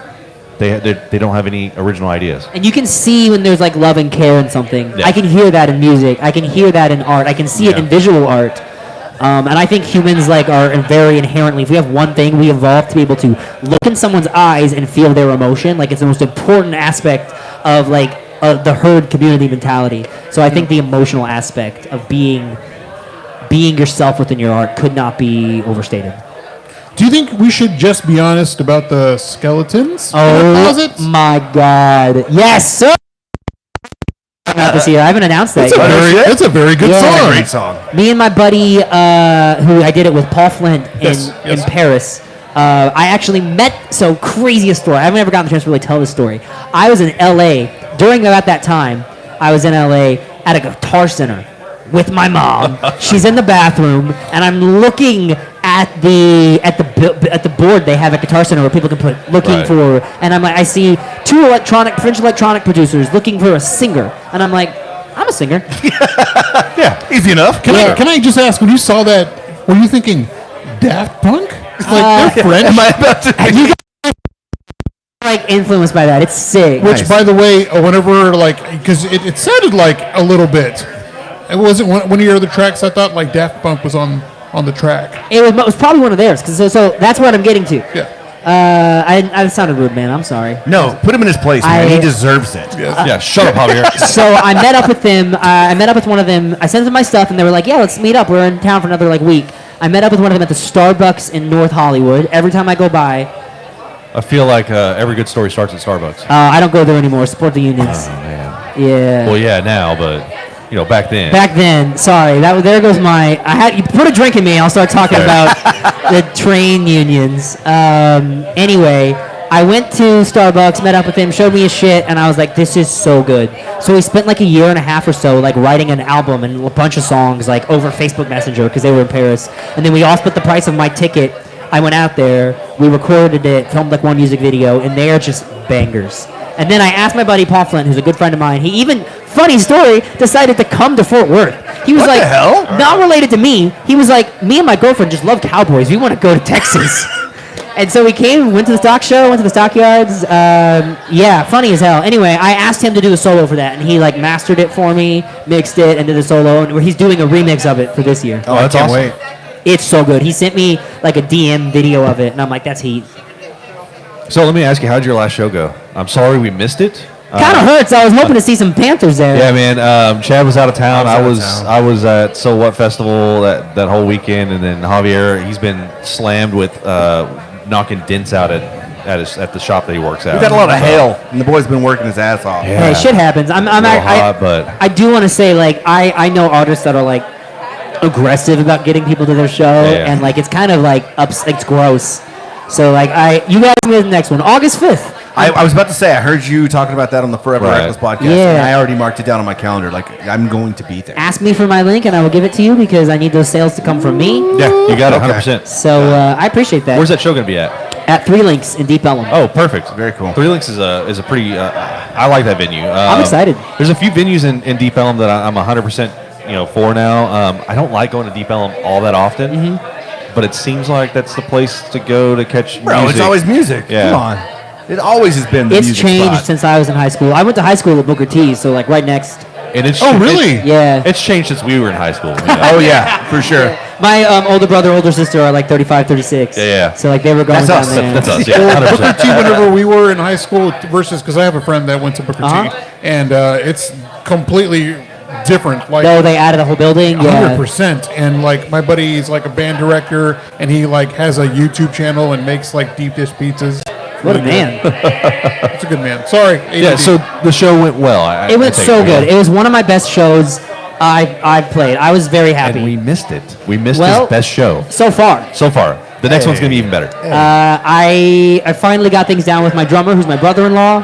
they don't have any original ideas. And you can see when there's love and care in something. Yeah. I can hear that in music. I can hear that in art. I can see it Yeah. in visual art. And I think humans are very inherently. If we have one thing, we evolve to be able to look in someone's eyes and feel their emotion. It's the most important aspect of the herd community mentality. So I think the emotional aspect of being yourself within your art could not be overstated. Do you think we should just be honest about the skeletons in the Oh closets? my God! Yes, sir. Out this year, I haven't announced that yet. That's a very good Yeah. song. Great song. Me and my buddy, who I did it with, Paul Flint, Yes, in yes. Paris. I actually met. So craziest story. I haven't ever gotten the chance to really tell this story. I was in L.A. at that time. I was in L.A. at a Guitar Center with my mom. She's in the bathroom, and I'm looking at the board they have at Guitar Center where people can put looking Right. for, and I'm like, I see two French electronic producers looking for a singer, and I'm like, I'm a singer. Yeah, easy enough. Can I just ask, when you saw that, were you thinking Daft Punk? It's like they're French. Am I about to? And you guys are, like, influenced by that. It's sick. Which, by the way, whenever, like, because it sounded like a little bit. It wasn't one of your other tracks. I thought like Daft Punk was on the track. It was probably one of theirs, so that's what I'm getting to. Yeah. I sounded rude, man. I'm sorry. No, put him in his place, man. He deserves it. Yeah, shut up, Javier. So I met up with them. I met up with one of them. I sent them my stuff, and they were like, "Yeah, let's meet up. We're in town for another like week." I met up with one of them at the Starbucks in North Hollywood. Every time I go by, I feel like every good story starts at Starbucks. I don't go there anymore. Support the unions. Oh, man. Yeah. Well, yeah, now, but back then. Back then, sorry. There goes my. You put a drink in me, I'll start talking about the train unions. Anyway, I went to Starbucks, met up with him, showed me his shit, and I was like, "This is so good." So we spent like a year and a half or so, like writing an album and a bunch of songs, like over Facebook Messenger because they were in Paris. And then we all split the price of my ticket. I went out there, we recorded it, filmed like one music video, and they are just bangers. And then I asked my buddy Paul Flint, who's a good friend of mine. He even, funny story, decided to come to Fort Worth. He was What like, the hell? not related to me. He was like, me and my girlfriend just love cowboys. We want to go to Texas. And so we came, went to the stock show, went to the stockyards. Yeah, funny as hell. Anyway, I asked him to do a solo for that, and he like mastered it for me, mixed it, and did a solo. And he's doing a remix of it for this year. Oh, I can't wait. It's so good. He sent me like a DM video of it, and I'm like, that's heat. So let me ask you, how'd your last show go? I'm sorry we missed it. Kind of hurts. I was hoping to see some Panthers there. Yeah, man. Chad was out of town. I was at So What Festival that whole weekend, and then Javier, he's been slammed with knocking dents out at the shop that he works at. We've got a lot of hail, and the boy's been working his ass off. Yeah. Hey, shit happens. I do want to say, like, I know artists that are like aggressive about getting people to their show, and like it's kind of like it's gross. So like you guys will be the next one, August 5th. I was about to say, I heard you talking about that on the Forever Right. Reckless podcast, Yeah. and I already marked it down on my calendar. Like, I'm going to be there. Ask me for my link, and I will give it to you because I need those sales to come from me. Yeah, you got it, Okay. 100%. So I appreciate that. Where's that show going to be at? At 3 Links in Deep Ellum. Oh, perfect. Very cool. Three Links is a pretty. I like that venue. I'm excited. There's a few venues in Deep Ellum that I'm 100% for now. I don't like going to Deep Ellum all that often, but it seems like that's the place to go to catch Bro, music. it's always music. Yeah. Come on. It always has been the It's music changed spot. since I was in high school. I went to high school at Booker T, so like right next. And it's Oh, really? Yeah. It's changed since we were in high school. Oh, yeah, for sure. My older brother, older sister are like 35, 36. Yeah. So like they were going That's down us. there. That's us. Yeah, Well, 100%. Booker T, whenever we were in high school versus, because I have a friend that went to Booker T, and it's completely different. Like, No, they added a whole building. Yeah. 100%. And like my buddy's like a band director, and he like has a YouTube channel and makes like deep dish pizzas. What a Really man. good. It's a good man. Sorry. Yeah, ADD. so the show went well. It went so good. It was one of my best shows I've played. I was very happy. And we missed it. We missed Well- his best show So far. so far. The next one's going to be even better. I finally got things down with my drummer, who's my brother-in-law.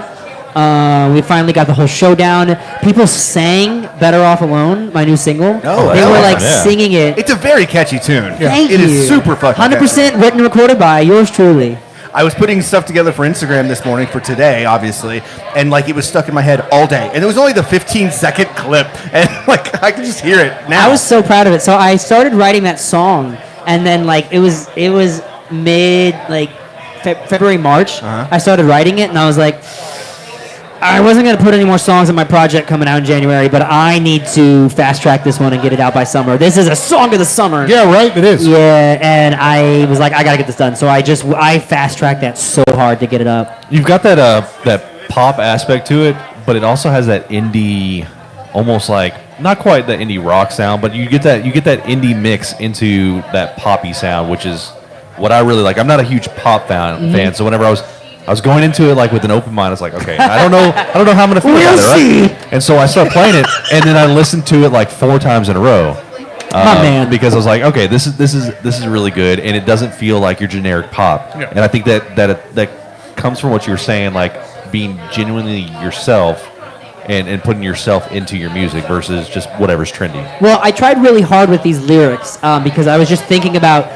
We finally got the whole show down. People sang "Better Off Alone," my new single. Oh, they hell were yeah. like singing it. It's a very catchy tune. Thank It you. is super fucking 100% written and recorded by yours truly. I was putting stuff together for Instagram this morning for today, obviously, and like it was stuck in my head all day. And it was only the 15-second clip, and like I could just hear it now. I was so proud of it. So I started writing that song, and then like it was mid like February, March. I started writing it, and I was like, I wasn't gonna put any more songs in my project coming out in January, but I need to fast track this one and get it out by summer. This is a song of the summer. Yeah, right. It is. Yeah, and I was like, I gotta get this done. So I fast tracked that so hard to get it up. You've got that pop aspect to it, but it also has that indie, almost like not quite the indie rock sound, but you get that indie mix into that poppy sound, which is what I really like. I'm not a huge pop fan, so whenever I was going into it like with an open mind. I was like, okay, I don't know how I'm gonna feel about it, right? And so I started playing it, and then I listened to it like 4 times in a row. Man. Because I was like, okay, this is really good, and it doesn't feel like your generic pop. Yeah. And I think that comes from what you were saying, like being genuinely yourself and putting yourself into your music versus just whatever's trendy. Well, I tried really hard with these lyrics because I was just thinking about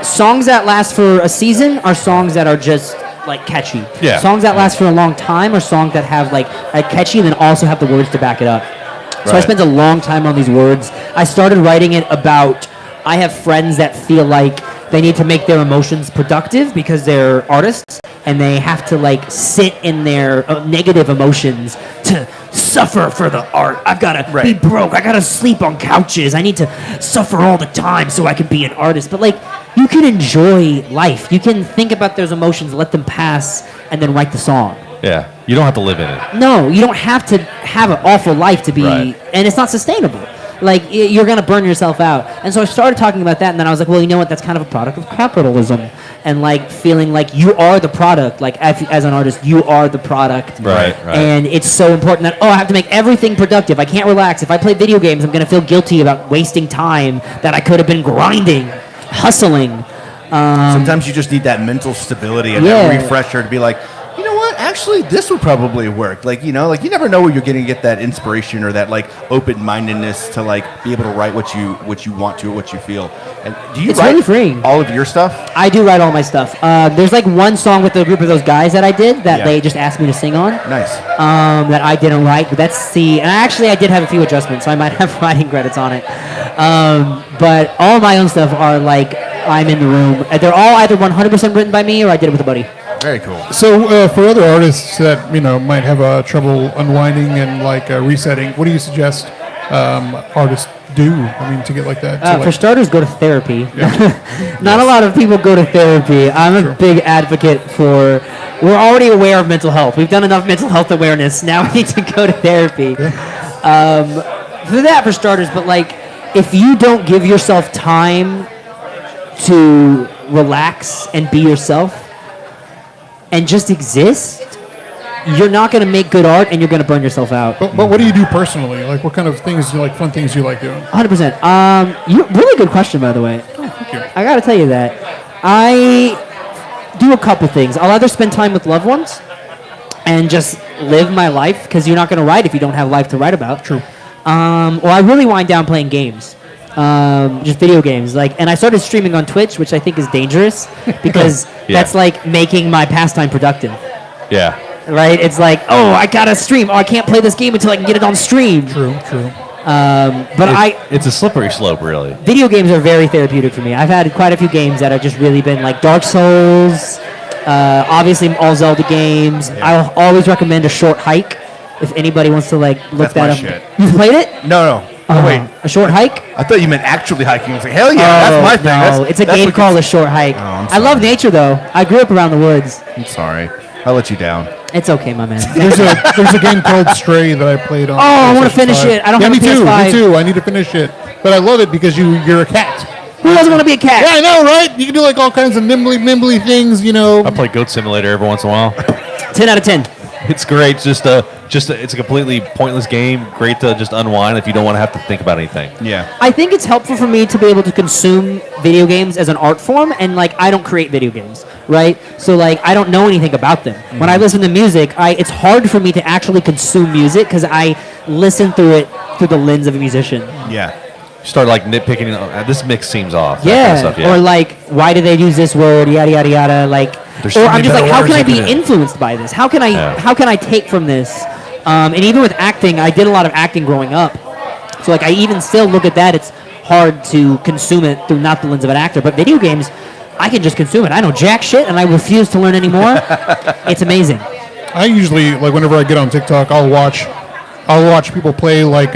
songs that last for a season are songs that are just like catchy. Yeah. Songs that last for a long time are songs that have like catchy and then also have the words to back it up. So I Right. spent a long time on these words. I started writing it about I have friends that feel like they need to make their emotions productive because they're artists and they have to like sit in their negative emotions to suffer for the art. I've got to be broke. I got to sleep on couches. I need to suffer all the time so I can be an artist. But like you can enjoy life. You can think about those emotions, let them pass, and then write the song. Yeah. You don't have to live in it. No, you don't have to have an awful life to be, Right. and it's not sustainable. Like you're gonna burn yourself out. And so I started talking about that, and then I was like, well, you know what? That's kind of a product of capitalism, and like feeling like you are the product. Like as an artist, you are the product. Right. And it's so important that I have to make everything productive. I can't relax. If I play video games, I'm gonna feel guilty about wasting time that I could have been grinding, hustling. Sometimes you just need that mental stability and that refresher to be like, you know what? Actually, this would probably work. Like, you know, like you never know where you're going to get that inspiration or that like open-mindedness to like be able to write what you want to, what you feel. And do you It's write really freeing. all of your stuff? I do write all my stuff. There's like one song with a group of those guys that I did that Yeah. they just asked me to sing on. Nice. That I didn't write, but and I did have a few adjustments, so I might have writing credits on it. But all my own stuff are like I'm in the room. They're all either 100% written by me or I did it with a buddy. Very cool. So for other artists that might have trouble unwinding and like resetting, what do you suggest artists do? I mean, to get like that. For starters, go to therapy. Not a lot of people go to therapy. I'm a big advocate for. We're already aware of mental health. We've done enough mental health awareness. Now we need to go to therapy. For starters, but like, if you don't give yourself time to relax and be yourself and just exist, you're not going to make good art and you're going to burn yourself out. But what do you do personally? Like, what kind of things do you like? Fun things you like doing? 100%. Really good question, by the way. Oh, thank you. I got to tell you that. I do a couple things. I'll either spend time with loved ones and just live my life because you're not going to write if you don't have life to write about. True. Or I really wind down playing games. Just video games, and I started streaming on Twitch, which I think is dangerous because that's like making my pastime productive. Yeah. Right? It's like, I gotta stream. I can't play this game until I can get it on stream. True. It's a slippery slope, really. Video games are very therapeutic for me. I've had quite a few games that have just really been like Dark Souls, obviously all Zelda games. I'll always recommend A Short Hike if anybody wants to like look That's that my up. shit. You've played it? No. Wait. A Short Hike? I thought you meant actually hiking. I was like, hell yeah, that's my thing. No, it's a game called A Short Hike. I'm I love sorry. nature though. I grew up around the woods. I'm sorry. I let you down. It's okay, my man. There's a game called Stray that I played on. I want to PlayStation finish 5. it. I don't Yeah, have a me too. PS5. Me too. I need to finish it, but I love it because you're a cat. Who doesn't want to be a cat? Yeah, I know, right? You can do like all kinds of nimbly things, I play Goat Simulator every once in a while. 10 out of 10. It's great. It's a completely pointless game. Great to just unwind if you don't want to have to think about anything. Yeah. I think it's helpful for me to be able to consume video games as an art form, and like I don't create video games, right? So like I don't know anything about them. When I listen to music, it's hard for me to actually consume music because I listen through it through the lens of a musician. Yeah. Start like nitpicking. This mix seems off. that Yeah. kind of stuff, Or like, why do they use this word? Yada yada yada. Like, There's so or I'm many just like, better how words can I they be could do. influenced by this? How can I Yeah. how can I take from this? And even with acting, I did a lot of acting growing up. So like, I even still look at that. It's hard to consume it through not the lens of an actor, but video games, I can just consume it. I know jack shit, and I refuse to learn anymore. It's amazing. I usually like whenever I get on TikTok, I'll watch people play like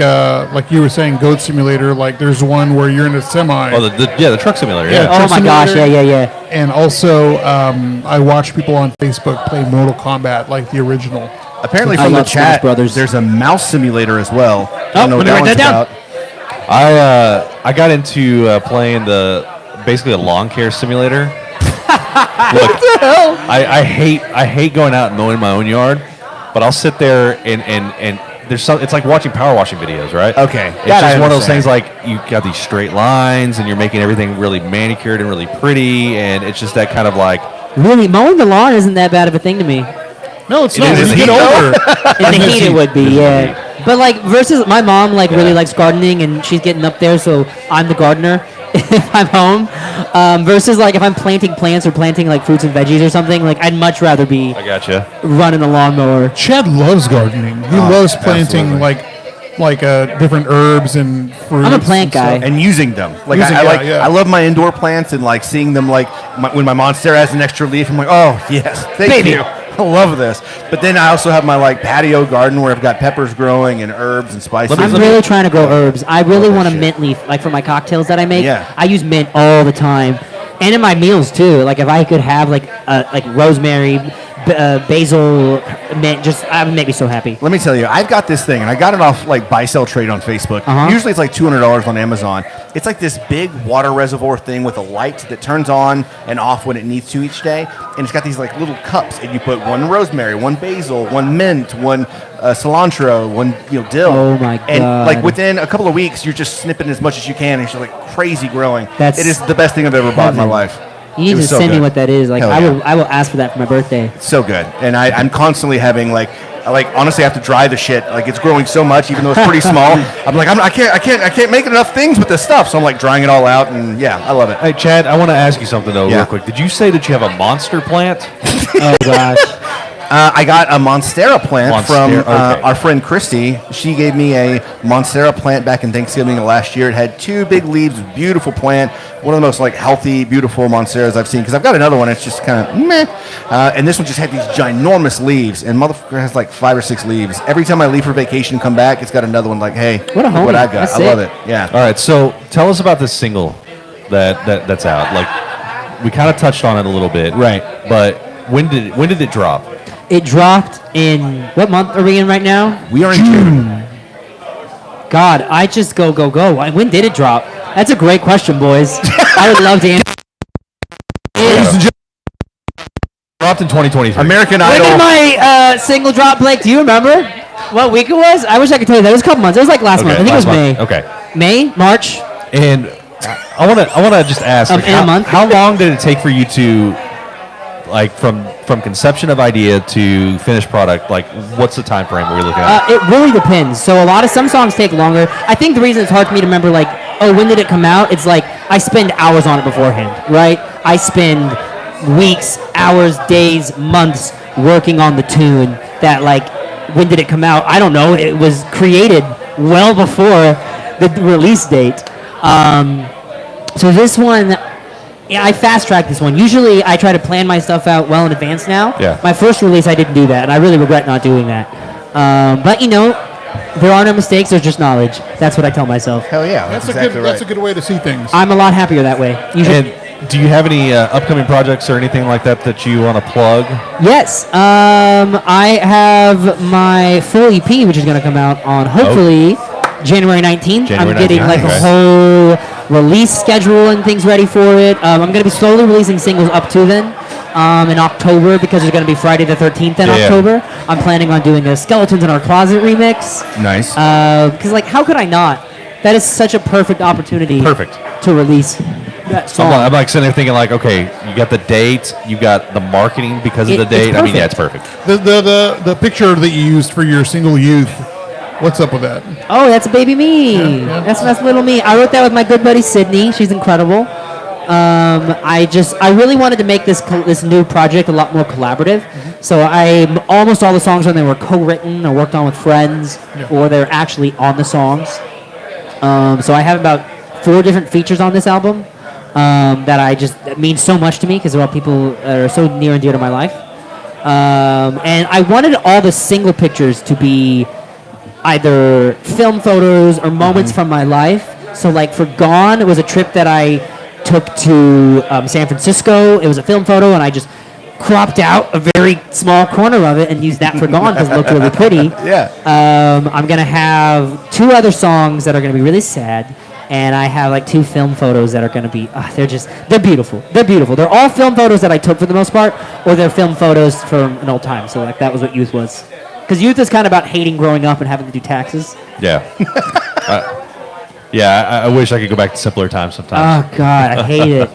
you were saying, Goat Simulator. Like there's one where you're in a semi. Oh, the truck simulator. Yeah. Yeah. Oh Truck my gosh, Simulator. yeah. And also, I watch people on Facebook play Mortal Kombat, like the original. Apparently I from the love Smash chat, Brothers. there's a mouse simulator as well. I don't know what let me that write one's that down. about. I got into playing basically a lawn care simulator. Look, I hate going out and mowing my own yard, but I'll sit there and there's some. It's like watching power washing videos, right? Okay. It's That I just one of those understand. things like you got these straight lines and you're making everything really manicured and really pretty, and it's just that kind of like. Really, mowing the lawn isn't that bad of a thing to me. No, it's It not. is When in you the get heat, older, In the heat, it would be, yeah. But like versus my mom, like really likes gardening, and she's getting up there, so I'm the gardener. if I'm home, versus like if I'm planting plants or planting like fruits and veggies or something. Like I'd much rather be I gotcha. running the lawnmower. Chad loves gardening. He loves planting different herbs and fruits. I'm a plant guy. stuff. And using them, like I love my indoor plants and like seeing them. Like when my monstera has an extra leaf, I'm like, oh yes, thank you. I love this. But then I also have my like patio garden where I've got peppers growing and herbs and spices. I'm really trying to grow herbs. I really want a mint leaf, like for my cocktails that I make. Yeah. I use mint all the time, and in my meals too. Like if I could have like rosemary, basil, mint, that would make me so happy. Let me tell you, I've got this thing, and I got it off like Buy Sell Trade on Facebook. Usually it's like $200 on Amazon. It's like this big water reservoir thing with a light that turns on and off when it needs to each day, and it's got these like little cups, and you put one rosemary, one basil, one mint, one cilantro, one dill. Oh my god! And like within a couple of weeks, you're just snipping as much as you can, and it's just like crazy growing. It is the best thing I've ever bought in my life. You need to send me what that is. Like Hell yeah. I will ask for that for my birthday. It's so good, and I'm constantly having honestly I have to dry the shit. Like it's growing so much, even though it's pretty small. I'm like I can't make enough things with this stuff, so I'm like drying it all out, and yeah, I love it. Hey, Chad, I want to ask you something though, real quick. Did you say that you have a monster plant? Oh gosh. I got a Monstera plant from our friend Christy. She gave me a Monstera plant back in Thanksgiving of last year. It had two big leaves, beautiful plant. One of the most like healthy, beautiful Monsteras I've seen. Because I've got another one, it's just kind of meh. And this one just had these ginormous leaves. And motherfucker has like 5 or 6 leaves. Every time I leave for vacation and come back, it's got another one like, hey, what a homie. What I've got. That's I love it. Yeah. All right, so tell us about this single that's out. Like, we kind of touched on it a little bit. Right. But when did it drop? It dropped in, what month are we in right now? We are in June. God, I just go. When did it drop? That's a great question, boys. I would love to answer. Dropped in 2023. American When Idol. did my single drop, Blake? Do you remember what week it was? I wish I could tell you that. It was a couple months. It was like last month. I think it was May. Okay. May? March? And I want to just ask, like, in a month? how long did it take for you to, like, from conception of idea to finished product? Like, what's the time frame we're looking at? It really depends. So some songs take longer. I think the reason it's hard for me to remember, like, when did it come out? It's like I spend hours on it beforehand, right? I spend weeks, hours, days, months working on the tune that, like, when did it come out? I don't know. It was created well before the release date. So this one, I fast-tracked this one. Usually I try to plan my stuff out well in advance now. Yeah. My first release, I didn't do that, and I really regret not doing that. But, there are no mistakes. There's just knowledge. That's what I tell myself. Hell yeah. That's a good way to see things. I'm a lot happier that way. And do you have any upcoming projects or anything like that you want to plug? Yes. I have my full EP, which is going to come out on hopefully January 19th. I'm getting like a whole release schedule and things ready for it. I'm going to be slowly releasing singles up to then. In October, because there's going to be Friday the 13th in October. I'm planning on doing a Skeletons in Our Closet remix. Nice. Because, like, how could I not? That is such a perfect opportunity. Perfect. To release that song. I'm like sitting there thinking, like, okay, you got the date, you got the marketing because of the date. I mean, yeah, it's perfect. The picture that you used for your single Youth, what's up with that? Oh, that's baby me. Yeah. That's little me. I wrote that with my good buddy Sydney. She's incredible. I really wanted to make this new project a lot more collaborative. Mm-hmm. So almost all the songs on there were co-written or worked on with friends, or they're actually on the songs. So I have about 4 different features on this album that mean so much to me because they're all people that are so near and dear to my life. And I wanted all the single pictures to be either film photos or moments from my life. So like for Gone, it was a trip that I took to San Francisco. It was a film photo, and I just cropped out a very small corner of it and used that for Gone because it looked really pretty. Yeah. I'm going to have 2 other songs that are going to be really sad, and I have like 2 film photos that are going to be, they're beautiful. They're beautiful. They're all film photos that I took for the most part, or they're film photos from an old time. So like that was what Youth was. Because Youth is kind of about hating growing up and having to do taxes. Yeah. I wish I could go back to simpler times sometimes. Oh, God, I hate it.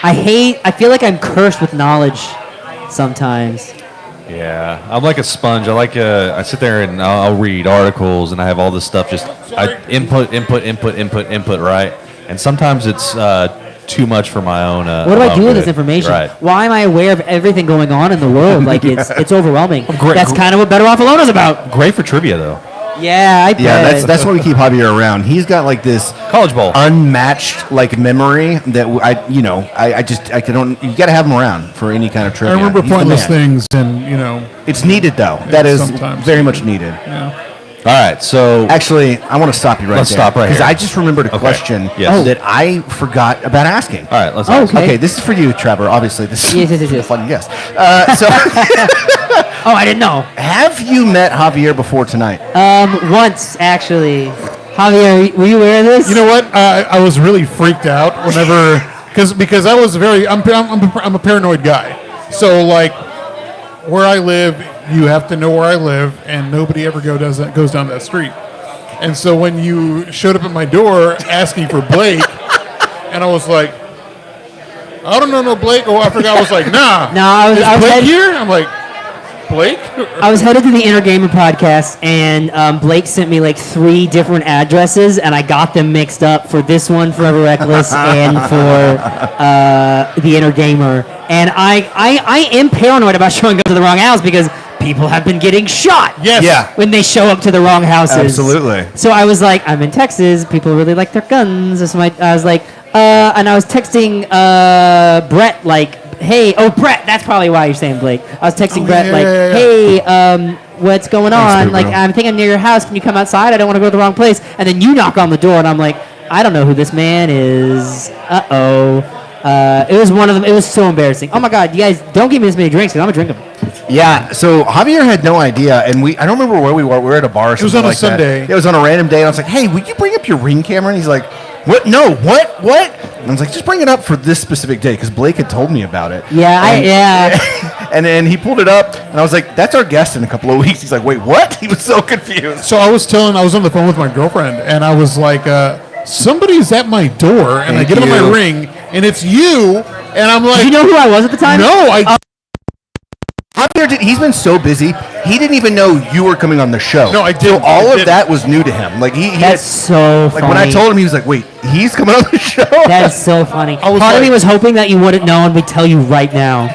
I feel like I'm cursed with knowledge sometimes. Yeah, I'm like a sponge. I sit there and I'll read articles and I have all this stuff. I input, right? and sometimes it's too much for my own. What do I do with this information? Right. Why am I aware of everything going on in the world? Like it's overwhelming. Great. That's kind of what Better Off Alone is about. Great for trivia though. Yeah, I bet. Yeah, that's why we keep Javier around. He's got like this College Bowl. unmatched like memory that I don't. You got to have him around for any kind of trivia. I remember He's the pointless man. things, and It's needed though. That is sometimes. very much needed. Yeah. All right, so Actually, I want to stop you right Let's there. stop right Because here. I just remembered a Okay. question Yes. that I forgot about asking. all right, let's. Oh, ask. okay. Okay, this is for you, Trevor. Obviously, this is Yes. a fun guess. So, Oh, I didn't know. have you met Javier before tonight? Once actually. Javier, were you aware of this? You know what? I was really freaked out whenever, because I was I'm a paranoid guy. So like, where I live, you have to know where I live, and nobody ever goes down that street. And so when you showed up at my door asking for Blake, and I was like, I don't know no Blake. Oh, I forgot. I was like, nah. No, I was Blake headed- here. I'm like, Blake. I was headed to the Inner Gamer podcast, and Blake sent me like 3 different addresses, and I got them mixed up for this one, Forever Reckless, and for the Inner Gamer. And I am paranoid about showing up to the wrong house because people have been getting shot. Yes. Yeah. When they show up to the wrong houses. Absolutely. So I was like, I'm in Texas. People really like their guns. I was like, and I was texting Brett like, hey, Brett, that's probably why you're saying Blake. I was texting Brett yeah, like, yeah, yeah. hey, what's going on? Thanks, Like, bro. I think I'm near your house. Can you come outside? I don't want to go to the wrong place. And then you knock on the door, and I'm like, I don't know who this man is. It was one of them. It was so embarrassing. Oh my God, you guys don't give me this many drinks because I'm gonna drink them. Yeah, so Javier had no idea, and I don't remember where we were. We were at a bar or something was on a like that. Sunday. It was on a random day, and I was like, hey, would you bring up your Ring camera? And he's like, what? No, what? And I was like, just bring it up for this specific day, because Blake had told me about it. Yeah, And then he pulled it up, and I was like, that's our guest in a couple of weeks. He's like, wait, what? He was so confused. So I was on the phone with my girlfriend, and I was like, somebody's at my door, and I Thank get on my you. ring, and it's you, and I'm like, Did you know who I was at the time? no, Javier he's been so busy, he didn't even know you were coming on the show. No, I didn't. So all I of didn't. that was new to him. Like, he had, That's so like funny. when I told him, he was like, wait, he's coming on the show? That is so funny. I was Part of like- me was hoping that you wouldn't know and we'd tell you right now.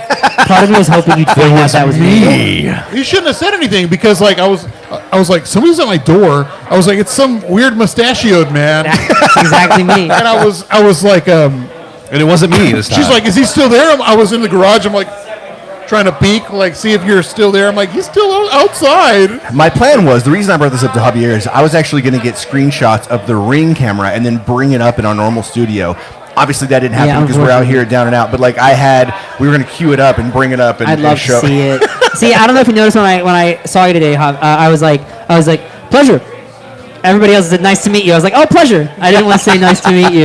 Part of me was hoping you'd find out that was me. you shouldn't have said anything because like I was like, somebody's at my door. I was like, it's some weird mustachioed man, That's exactly me. and I was like, And it wasn't me this time. she's like, is he still there? I was in the garage. I'm like, trying to peek, like, see if you're still there. I'm like, he's still outside. My plan was, the reason I brought this up to Javier is I was actually going to get screenshots of the Ring camera and then bring it up in our normal studio. Obviously, that didn't happen Yeah, because we're out here at Down and Out. But like, we were going to queue it up and bring it up and, I'd love show. to see it. See, I don't know if you noticed when I saw you today, I was like, pleasure. Everybody else said nice to meet you. I was like, oh, pleasure. I didn't want to say nice to meet you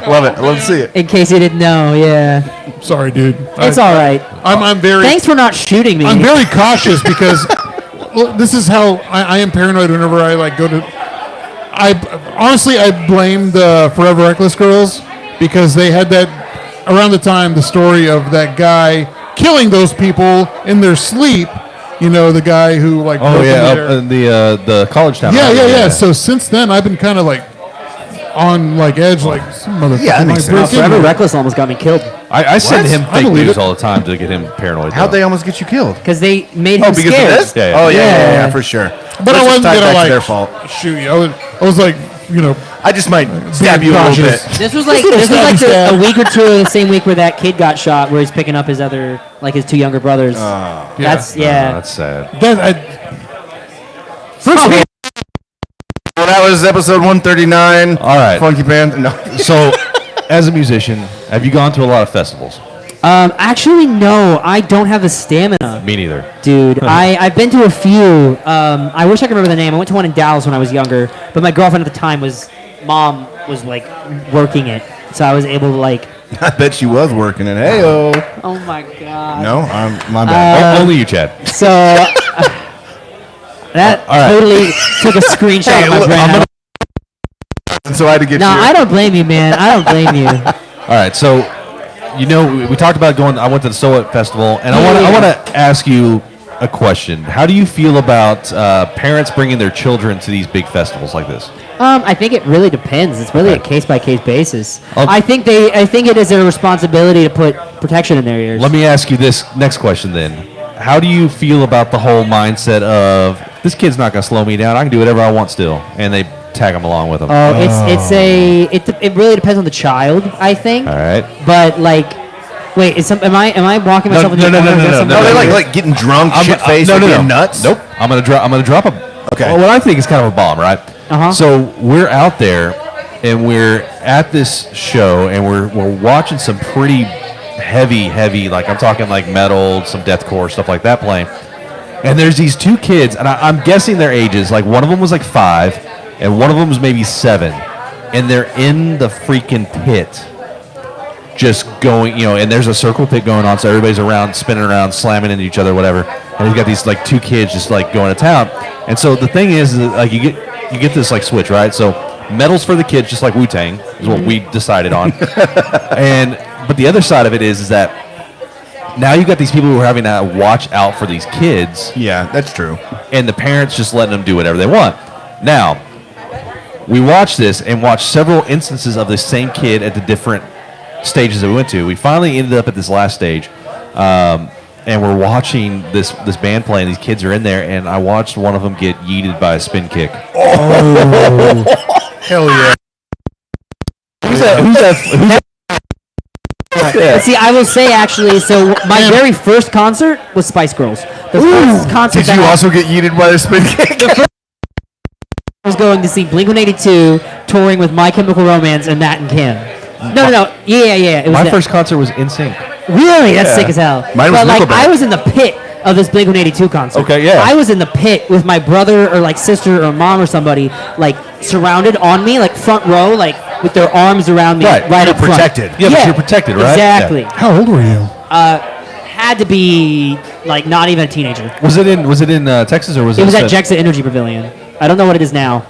Love it. I love to see it. in case you didn't know. Yeah, Sorry, dude. it's all right. I'm very. Thanks for not shooting me. I'm very cautious because well, this is how I am paranoid whenever I like go to. I blame the Forever Reckless girls because they had that around the time the story of that guy killing those people in their sleep. You know, the guy who like. oh broke yeah, into their- the college town. yeah, right? yeah, yeah. So since then, I've been kind of like on like edge, like some motherfucker. Yeah, that might makes break sense. in Forever here. Reckless almost got me killed I send What? him I fake believe news it. all the time to get him paranoid. How'd though. they almost get you killed? because they made him Oh, because scared. of this? Yeah, Oh, yeah. yeah, for sure. But I Let's just wasn't tie it gonna back to like their fault. shoot you. I was like, you know, I just might stab you a little cautious. bit. This was like a week or two, the same week where that kid got shot, where he's picking up his other, like his 2 younger brothers. That's Oh, that's sad. First of all, Well, that was episode 139. All right. Funky Panther. No. So, as a musician, have you gone to a lot of festivals? Actually, no, I don't have the stamina, Me neither. dude. I've been to a few. I wish I could remember the name. I went to one in Dallas when I was younger, but my girlfriend at the time mom was like working it, so I was able to like. I bet she was working it. Hey-oh. Oh my god. No, my bad. Only you, Chad. So that all right. totally took a screenshot Hey, of my look, brain. So I had to get No, you. I don't blame you, man. I don't blame you. All right, so you know we talked about going. I went to the Soet Festival, and I want to ask you a question. How do you feel about parents bringing their children to these big festivals like this? I think it really depends. It's really a case by case basis. Okay. I think it is their responsibility to put protection in their ears. Let me ask you this next question then. How do you feel about the whole mindset of this kid's not going to slow me down? I can do whatever I want still, and they tag them along with them. It really depends on the child, I think. All right. But wait, am I walking myself into no, a corner? no, Is that no, No, something- they're like getting drunk, shit faced, being nuts. Nope. I'm gonna drop a. Okay. Well, what I think is kind of a bomb, right? Uh-huh. So we're out there, and we're at this show, and we're watching some pretty heavy, like I'm talking like metal, some deathcore stuff like that playing. And there's these two kids, and I'm guessing their ages. Like one of them was like 5, and one of them was maybe 7, and they're in the freaking pit. Just going, and there's a circle pit going on, so everybody's around, spinning around, slamming into each other, whatever. And you've got these like 2 kids just like going to town. And so the thing is that, like you get this like switch, right? So metal's for the kids, just like Wu-Tang is what we decided on. But the other side of it is that now you got these people who are having to watch out for these kids, Yeah, that's true. and the parents just letting them do whatever they want. Now, we watched this and watched several instances of the same kid at the different stages that we went to. We finally ended up at this last stage, and we're watching this band play, and these kids are in there, and I watched one of them get yeeted by a spin kick. Hell yeah. Who's that? But see, I will say actually, so my very first concert was Spice Girls. The first concert Did that you I also get yeeted by the spin kick? was going to see Blink-182 touring with My Chemical Romance and Nat and Kim. No. Yeah. It was My that. first concert was NSYNC. Really? That's Yeah. sick as hell. Mine was But like, Nickelback. I was in the pit of this Blink-182 concert. Okay, yeah. I was in the pit with my brother or like sister or mom or somebody, like surrounded on me, like front row, like with their arms around me, Right, right you're up front. protected. Yeah, but you're protected, right? Exactly. Yeah. How old were you? Had to be like not even a teenager. Was it in Texas or was it? It was at Jexa Energy Pavilion. I don't know what it is now.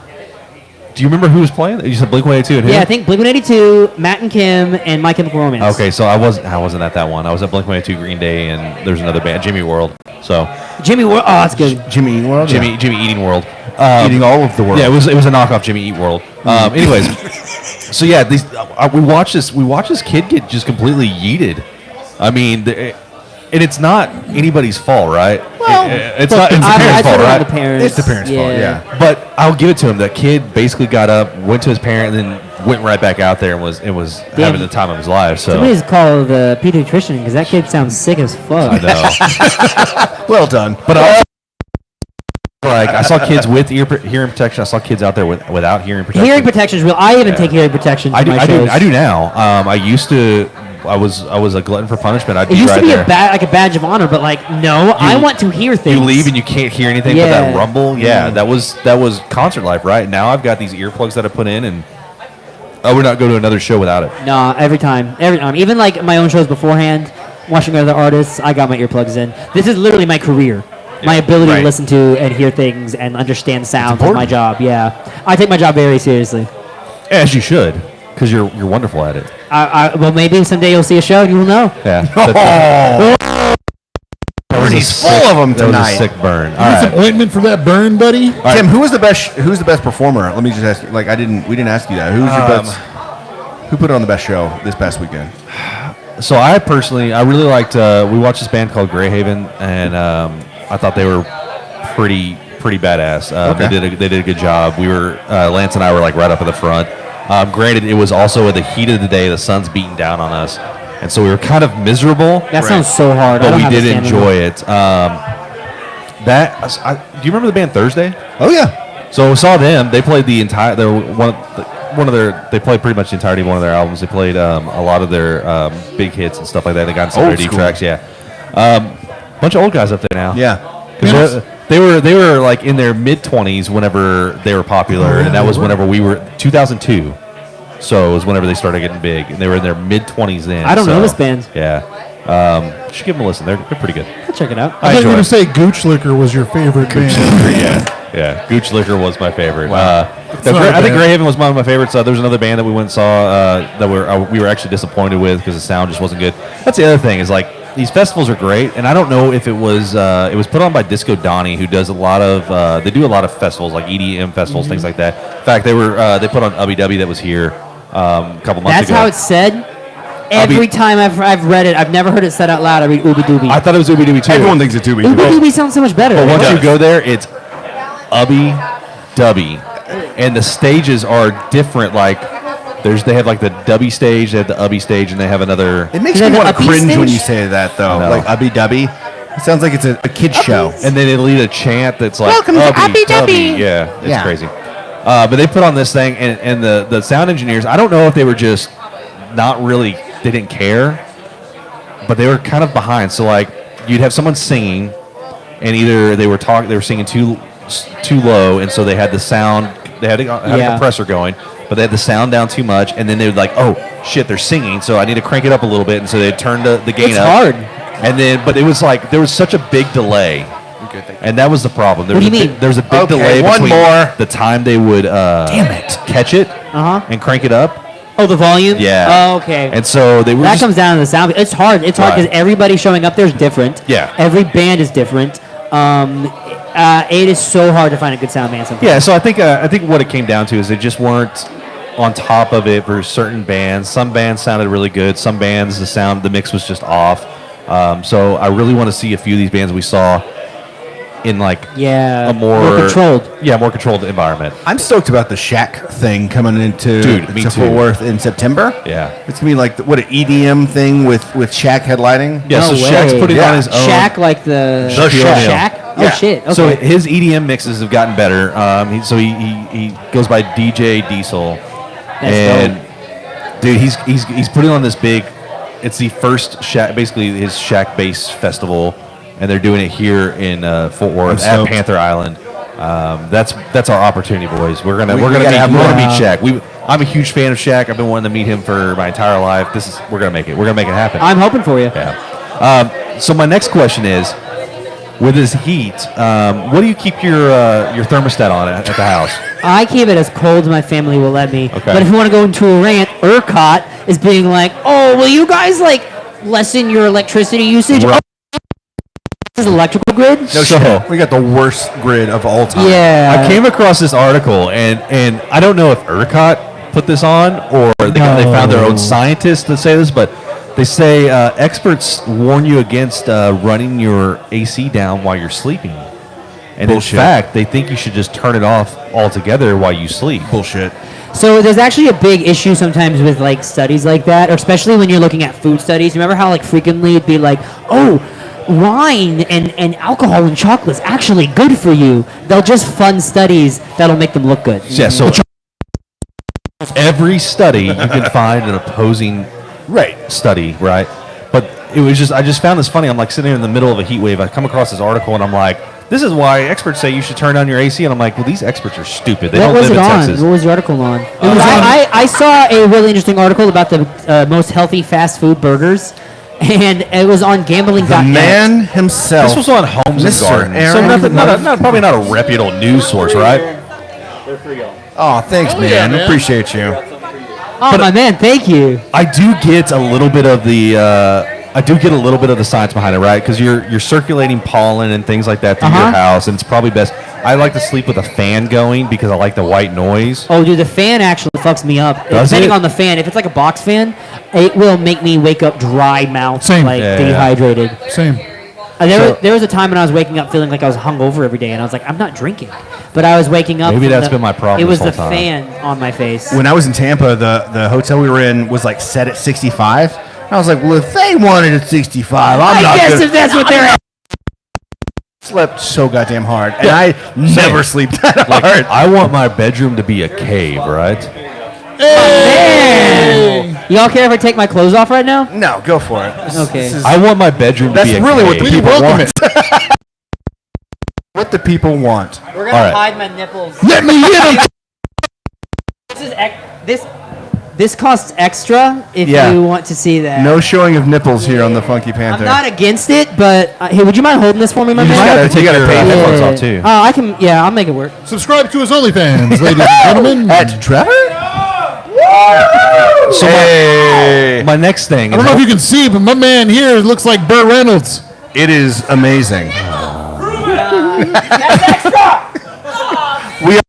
Do you remember who was playing? You said Blink-182 and who? Yeah, I think Blink-182, Matt and Kim, and My Chemical Romance. Okay, so I wasn't at that one. I was at Blink-182, Green Day, and there's another band, Jimmy World. So Jimmy World. Oh, that's good. Jimmy Eat World? Jimmy Eating World. Eating all of the world. Yeah, it was a knockoff Jimmy Eat World. Anyways, so yeah, these we watched this kid get just completely yeeted. I mean, and it's not anybody's fault, right? Well, it's not. It's the I parents' put fault, it on right? the parents. It's the parents' fault, yeah. But I'll give it to him. That kid basically got up, went to his parent, and then went right back out there and was having the time of his life. So Somebody's called the pediatrician because that kid sounds sick as fuck. I know. Well done. But I saw kids with hearing protection. I saw kids out there without hearing protection. Hearing protection is real. I even take hearing protection. To I do. my I do. shows. I do now. I used to. I was a glutton for punishment. I'd It be used right to be there. like a badge of honor, but like no, I want to hear things. You leave and you can't hear anything but that Yeah. rumble. Yeah, that was concert life, right? Now I've got these earplugs that I put in, and I would not go to another show without it. No, every time. Even like my own shows beforehand, watching other artists, I got my earplugs in. This is literally my career. My ability right. to listen to and hear things and understand sounds is my important. job. Yeah, I take my job very seriously. As you should, because you're wonderful at it. Well, maybe someday you'll see a show and you will know. Yeah. He's full of them That was a tonight. sick burn. All Need right. some ointment for that burn, buddy? Tim, who's the best performer? Let me just ask you. Like we didn't ask you that. Who's your best? Who put on the best show this past weekend? So I really liked. We watched this band called Greyhaven, and I thought they were pretty badass. Okay. They did a good job. We were Lance and I were like right up at the front. Granted, it was also at the heat of the day. The sun's beating down on us, and so we were kind of miserable. That sounds so hard. I But don't we have did the stamina. enjoy it. Do you remember the band Thursday? Oh yeah. So we saw them. They played the entire. They were one of their. They played pretty much the entirety of one of their albums. They played a lot of their big hits and stuff like that. They got some Old deep school. tracks. Yeah, bunch of old guys up there now. Yeah. 'Cause they were like in their mid-20s whenever they were popular, and that was whenever we were 2002. So it was whenever they started getting big, and they were in their mid-20s then. I don't know so, this band. Yeah, you should give them a listen. They're pretty good. I'll check it out. I thought you were enjoy going it. to say Gooch Liquor was your favorite band. Yeah, Gooch Liquor was my favorite. not I think bad. Greyhaven was one of my favorites. There was another band that we went and saw that we were actually disappointed with because the sound just wasn't good. That's the other thing is like these festivals are great, and I don't know if it was put on by Disco Donnie, who does a lot of they do a lot of festivals like EDM festivals, things like that. In fact, they put on Ubby Dubby that was here a couple months That's ago. how it's said. Every time I've read it, I've never heard it said out loud. I read Ooby Dooby. I thought it was Ubby Dubby too. Everyone thinks it's Ooby Ooby Dooby. Dooby sounds so much better. But once you go there, it's Ubby Dubby, and the stages are different. Like they have like the Dubby stage, they have the Ubby stage, and they have another. It makes Is me that want an to uppy cringe when stage? you say that, though. No. Like Ubby Dubby. It sounds like it's a kid's show. And then they lead a chant that's like Welcome to Ubby Dubby. Yeah, it's Yeah. crazy. But they put on this thing, and the sound engineers. I don't know if they were just not really. They didn't care, but they were kind of behind. So like you'd have someone singing, and either they were singing too low, and so they had the sound. They had a compressor going, but they had the sound down too much, and then they would like, oh shit, they're singing, so I need to crank it up a little bit, and so they'd turn the gain It's up. hard. And then, but it was like there was such a big delay, and that was the problem. There What was do you a big, mean? there was a big Okay, delay one between more. the time they would catch it and crank it up. Oh, the volume? Yeah. Oh, okay. And so they were That just, comes down to the sound. It's hard. It's hard Right. because everybody showing up there is different. Yeah. Every band is different. It is so hard to find a good sound man sometimes. yeah. So I think what it came down to is they just weren't on top of it for certain bands. Some bands sounded really good. Some bands the mix was just off. So I really want to see a few of these bands we saw in like Yeah. a more controlled. Yeah, more controlled environment. I'm stoked about the Shack thing coming into Dude, me to too. Fort Worth in September. Yeah. It's going to be like, what, an EDM thing with Shack headlining? Yeah. No so Shaq's way. putting Yeah. on his own. Shack like the Shack. Shack? Oh Yeah. shit. Okay. So his EDM mixes have gotten better. He goes by DJ Diesel, That's and dude, he's putting on this big. It's the first Shack, basically his Shack Bass festival, and they're doing it here in Fort Worth I'm at stoked. Panther Island. That's our opportunity, boys. We're gonna gotta meet have Shack. I'm a huge fan of Shack. I've been wanting to meet him for my entire life. We're gonna make it. We're gonna make it happen. I'm hoping for you. Yeah. So my next question is, with this heat, what do you keep your thermostat on at the house? I keep it as cold as my family will let me. Okay. But if you want to go into a rant, ERCOT is being like, oh, will you guys like lessen your electricity usage? Right. Oh, this is electrical grid? No So- shit. We got the worst grid of all time. Yeah. I came across this article, and I don't know if ERCOT put this on or they found their own scientists to say this, but they say experts warn you against running your AC down while you're sleeping. And Bullshit. in fact, they think you should just turn it off altogether while you sleep. Bullshit. So there's actually a big issue sometimes with like studies like that, or especially when you're looking at food studies. Remember how like frequently it'd be like, oh, wine and alcohol and chocolate's actually good for you. They'll just fund studies that'll make them look good. Yeah, so every study you can find an opposing study, right? But it was just I just found this funny. I'm like sitting in the middle of a heat wave. I come across this article and I'm like, this is why experts say you should turn down your AC. And I'm like, well, these experts are stupid. They What don't was live it in on? Texas. What was the article on? I saw a really interesting article about the most healthy fast food burgers, and it was on gambling.net. The man himself. This was on Homes and Mr. Gardens, Aaron. so probably not a reputable news source, right? Oh, thanks, man. yeah, man. Appreciate you. Oh, my man, thank you. I do get a little bit of the science behind it, right? Because you're circulating pollen and things like that through your house, and it's probably best. I like to sleep with a fan going because I like the white noise. Oh, dude, the fan actually fucks me up. Does Depending it? on the fan, if it's like a box fan, it will make me wake up dry mouth, Same. like Yeah. dehydrated. Same. There was a time when I was waking up feeling like I was hungover every day, and I was like, I'm not drinking, but I was waking up. Maybe from that's been my problem It was this the whole time. fan on my face. When I was in Tampa, the hotel we were in was like set at 65. I was like, well, if they wanted at 65, I'm I not guess gonna- if that's what they're. Slept so goddamn hard, and I never sleep that Like, hard. I want my bedroom to be a cave, right? Man! Y'all care if I take my clothes off right now? No, go for it. Okay. I want my bedroom That's to be a really what cave. the people welcome want. What the people want. We're All right. hide my nipples. Let me hit them. This costs extra if Yeah. you want to see that. No showing of nipples here on the Funky Panther. I'm not against it, but hey, would you mind holding this for me, my You man? might have to take You your gotta pay headphones Yeah. off too. Oh, I can. Yeah, I'll make it work. Subscribe to his OnlyFans, ladies and gentlemen. At Trevor? So my next thing. I don't know if you can see, but my man here looks like Burt Reynolds. It is amazing. We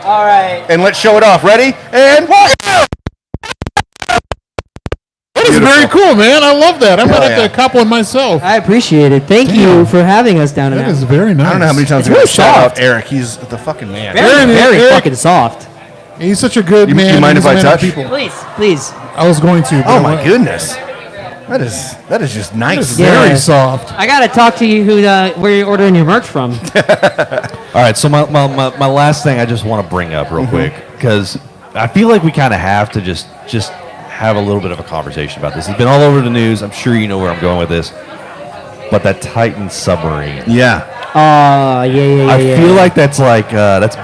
All right. and let's show it off. Ready? And That is very cool, man. I love that. I might have yeah. to cop one myself. I appreciate it. Thank you for having us down and That out. is very nice. I don't know how many times It's we're really gonna shout out soft. Eric. He's the fucking man. Very Eric- fucking soft. He's such a good You man. mind He's if a I man of touch? people. Please. I was going to. But Oh I my won't. goodness. That is just That nice. is Yeah. very soft. I gotta talk to you where you're ordering your merch from. All right, so my last thing I just want to bring up real quick, because I feel like we kind of have to just have a little bit of a conversation about this. It's been all over the news. I'm sure you know where I'm going with this. But that Titan submarine. Yeah. Yeah. I feel like that's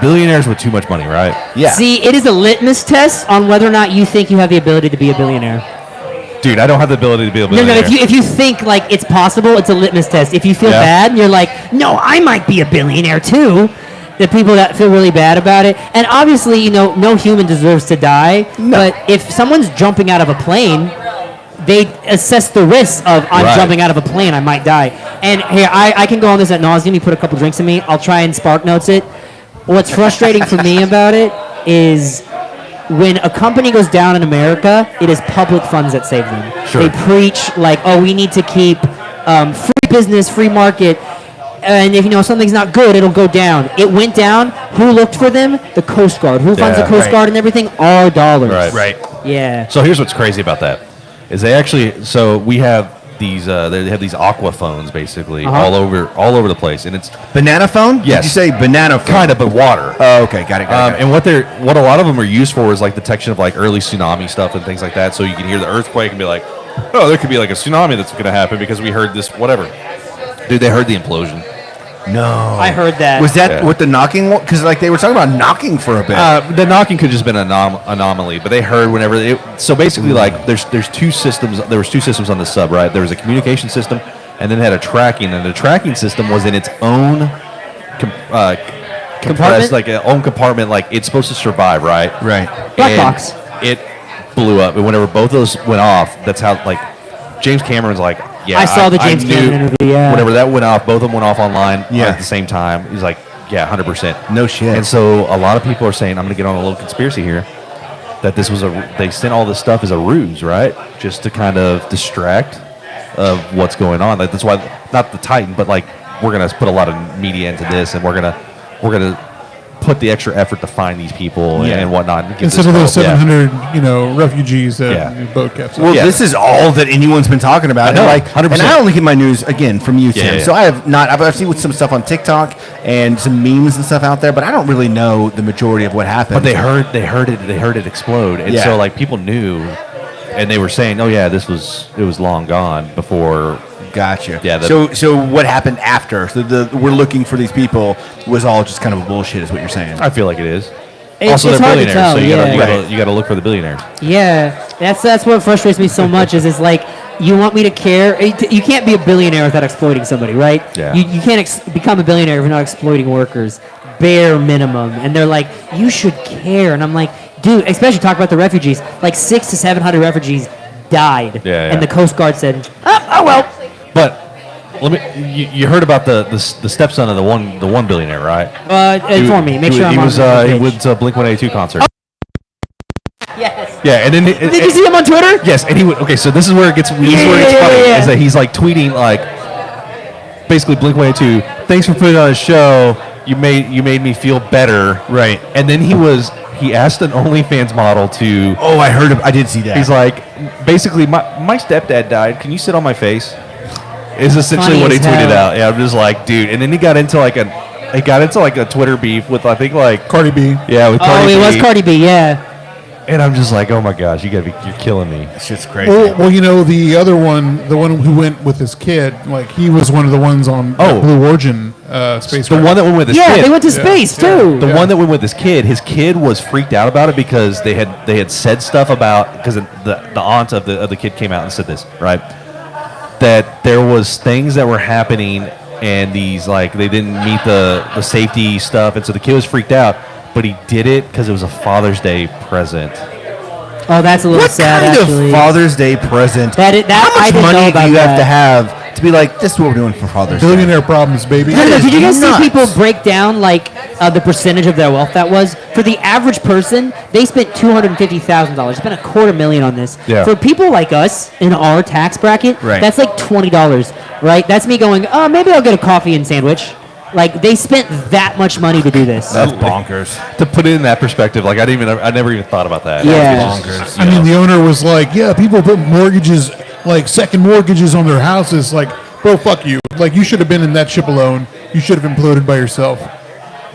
billionaires with too much money, right? Yeah. See, it is a litmus test on whether or not you think you have the ability to be a billionaire. Dude, I don't have the ability to be a No, billionaire. if you think like it's possible, it's a litmus test. If you feel Yeah. bad, you're like, no, I might be a billionaire too. The people that feel really bad about it, and obviously, no human deserves to die. But if someone's jumping out of a plane, they assess the risk of I'm Right. jumping out of a plane, I might die. And here, I can go on this ad nauseum. You put a couple drinks in me, I'll try and spark notes it. What's frustrating for me about it is when a company goes down in America, it is public funds that save them. Sure. They preach like, oh, we need to keep free business, free market. And if something's not good, it'll go down. It went down. Who looked for them? The Coast Guard. Who funds Yeah, the Coast right. Guard and everything? Our dollars. Right. Yeah. So here's what's crazy about that is we have these they have these aqua phones basically all over the place, and it's Banana phone? Yes. Did you say banana phone? kind of but water. Oh, okay. Got it. And what a lot of them are used for is like detection of like early tsunami stuff and things like that. So you can hear the earthquake and be like, oh, there could be like a tsunami that's going to happen because we heard this whatever. Dude, they heard the implosion. No. I heard that. Was that Yeah. what the knocking? Because like they were talking about knocking for a bit. The knocking could just been an anomaly, but they heard whenever. So basically, like there's two systems. There was two systems on the sub, right? There was a communication system, and then it had a tracking, and the tracking system was in its own compressed, Compartment? like an own compartment. Like it's supposed to survive, right? Right. Black And box. It blew up, and whenever both of those went off, that's how like James Cameron's like, yeah, I saw the James knew Cameron interview, yeah. Whenever that went off, both of them went off online Yeah. at the same time. He's like, yeah, 100%. No shit. And so a lot of people are saying, I'm going to get on a little conspiracy here, that this was they sent all this stuff as a ruse, right? Just to kind of distract of what's going on. Like that's why, not the Titan, but like we're going to put a lot of media into this, and we're gonna put the extra effort to find these people and whatnot. And get Instead this of those stuff. 700, refugees that Yeah. boat capsized. Well, Yeah. this is all that anyone's been talking about. I know, And like, 100%. and I only get my news again from you, Tim. Yeah, yeah. So I have not. I've seen some stuff on TikTok and some memes and stuff out there, but I don't really know the majority of what happened. But they heard it explode, and Yeah. so like people knew, and they were saying, oh yeah, it was long gone before. Gotcha. Yeah, So what happened after? So we're looking for these people was all just kind of a bullshit, is what you're saying. I feel like it is. It's Also, they're hard to billionaires, tell, so you yeah. gotta look for the billionaires. Yeah, that's what frustrates me so much. Is like you want me to care? You can't be a billionaire without exploiting somebody, right? Yeah. You can't become a billionaire if you're not exploiting workers. Bare minimum. And they're like, you should care. And I'm like, dude, especially talk about the refugees. Like 600 to 700 refugees died. Yeah. And the Coast Guard said, oh well. But you heard about the stepson of the one billionaire, right? Inform me. Make sure I'm he on was the he page. went to Blink-182 concert. Yes. Yeah, and then Did you see him on Twitter? Yes, and okay. So this is where it gets funny. yeah. Is that he's like tweeting like basically Blink-182. Thanks for putting on a show. You made me feel better. Right. And then he asked an OnlyFans model to. Oh, I did see that. He's like, basically, my stepdad died. Can you sit on my face? Is essentially Funny what he as tweeted hell. out. Yeah, I'm just like, dude. And then he got into like a Twitter beef with I think like Cardi B. yeah with Cardi Oh, it B. was Cardi B. Yeah. And I'm just like, oh my gosh, you're killing me. That shit's crazy. Well, the other one, the one who went with his kid, like he was one of the ones on Oh. Blue Origin space. The one that went with his Yeah, kid. they went to space too. The one that went with his kid was freaked out about it because they had said stuff about because the aunt of the kid came out and said this, right? That there was things that were happening and these like they didn't meet the safety stuff, and so the kid was freaked out. but he did it because it was a Father's Day present. Oh, that's a little What sad, kind actually. of Father's Day present? That How I much didn't know money about do you that. have to be like, this is what we're doing for Father's Day? Billionaire problems, baby. No, is did you guys nuts. see people break down like the percentage of their wealth that was? For the average person, they spent $250,000. Spent $250,000 on this. Yeah. For people like us in our tax bracket, Right. that's like $20, right? That's me going, oh, maybe I'll get a coffee and sandwich. Like they spent that much money to do this. That's bonkers. To put it in that perspective, like I never even thought about that. Yeah. It's just, I mean, the owner was like, yeah, people put mortgages, like second mortgages on their houses. Like, bro, fuck you. Like, you should have been in that ship alone. You should have imploded by yourself.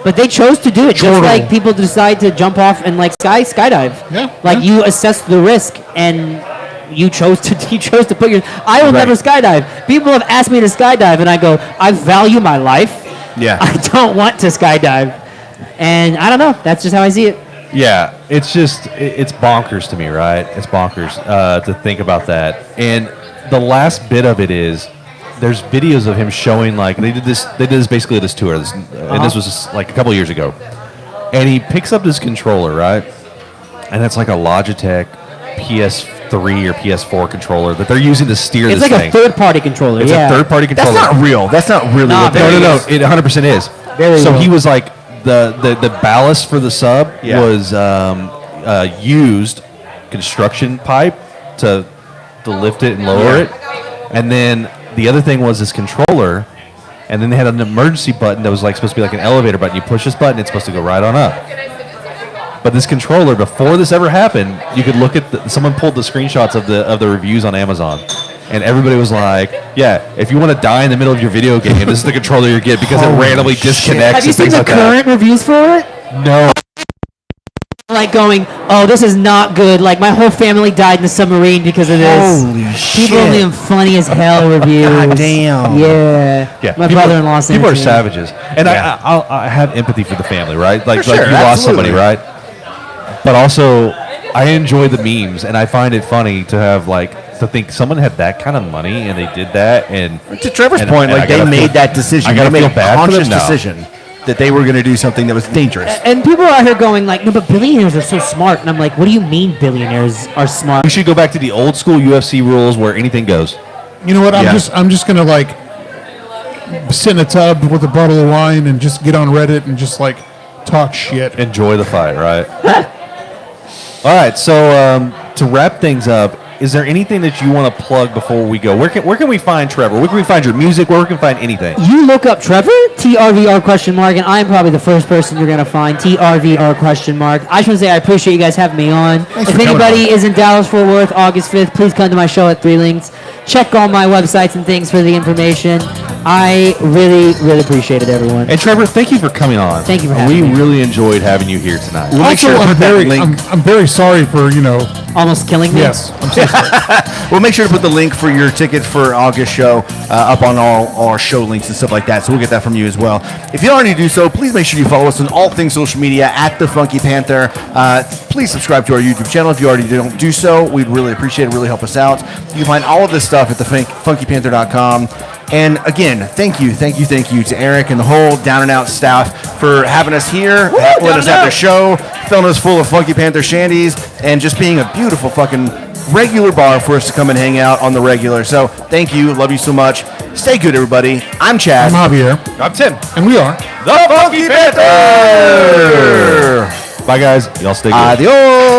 But they chose to do it, just Total. like people decide to jump off and like skydive. Yeah, Like yeah. you assess the risk and you chose to put your. I will never skydive. People have asked me to skydive, and I go, I value my life. Yeah. I don't want to skydive, and I don't know. That's just how I see it. Yeah, it's just it's bonkers to me, right? It's bonkers to think about that. And the last bit of it is there's videos of him showing like they did this basically at this tour, and this was just, like a couple years ago. And he picks up this controller, right? And it's like a Logitech PS3 or PS4 controller that they're using to steer It's this like thing. a third-party controller. It's yeah. a third-party That's controller. not real. That's not really Nah, what that very No, is. it 100% is. Very so real. he was like the ballast for the sub Yeah. was used construction pipe to lift it and lower it, and then the other thing was this controller, and then they had an emergency button that was like supposed to be like an elevator button. You push this button, it's supposed to go right on up. But this controller, before this ever happened, you could look at someone pulled the screenshots of the reviews on Amazon. And everybody was like, yeah, if you want to die in the middle of your video game, this is the controller you get because it randomly disconnects Have you and seen things the like current reviews for it? that. No. Like going, oh, this is not good. Like my whole family died in the submarine because of this. Holy People shit. leaving funny as hell reviews. God damn. Yeah. Yeah, My people- brother-in-law sent People it are to me. savages, and Yeah. I have empathy for the family, right? Like, For like sure, you lost absolutely. somebody, right? But also, I enjoy the memes, and I find it funny to have to think someone had that kind of money and they did that, and To Trevor's and- point, and like I they gotta made feel- that decision. I gotta They made feel bad a for them conscious now. decision that they were going to do something that was dangerous. And people are out here going like, no, but billionaires are so smart. And I'm like, what do you mean billionaires are smart? We should go back to the old school UFC rules where anything goes. You know what? Yeah. I'm just gonna like sit in a tub with a bottle of wine and just get on Reddit and just like talk shit. Enjoy the fight, right? All right, so to wrap things up, is there anything that you want to plug before we go? Where can we find Trevor? Where can we find your music? Where can we find anything? You look up Trevor, TRVR ? And I'm probably the first person you're going to find, TRVR ? I just want to say I appreciate you guys having me on. If for coming anybody on. is in Dallas, Fort Worth, August 5th, please come to my show at 3 Links. Check all my websites and things for the information. I really, really appreciate it, everyone. And Trevor, thank you for coming on. Thank you for having We me. really enjoyed having you here tonight. We'll make sure to put that link. I'm very sorry for Almost killing me. yes. I'm so sorry. We'll make sure to put the link for your tickets for August show up on all our show links and stuff like that. So we'll get that from you as well. If you already do so, please make sure you follow us on all things social media at the Funky Panther. Please subscribe to our YouTube channel if you already don't do so. We'd really appreciate it. Really help us out. You can find all of this stuff at funkypanther.com. And again, thank you to Eric and the whole Down and Out staff for having us here, letting us have the show, filling us full of Funky Panther shandies, and just being a beautiful fucking regular bar for us to come and hang out on the regular. So thank you. Love you so much. Stay good, everybody. I'm Chad. I'm Javier, I'm Tim. and we are. The Funky Panther! Bye, guys. Y'all stay good. Adios.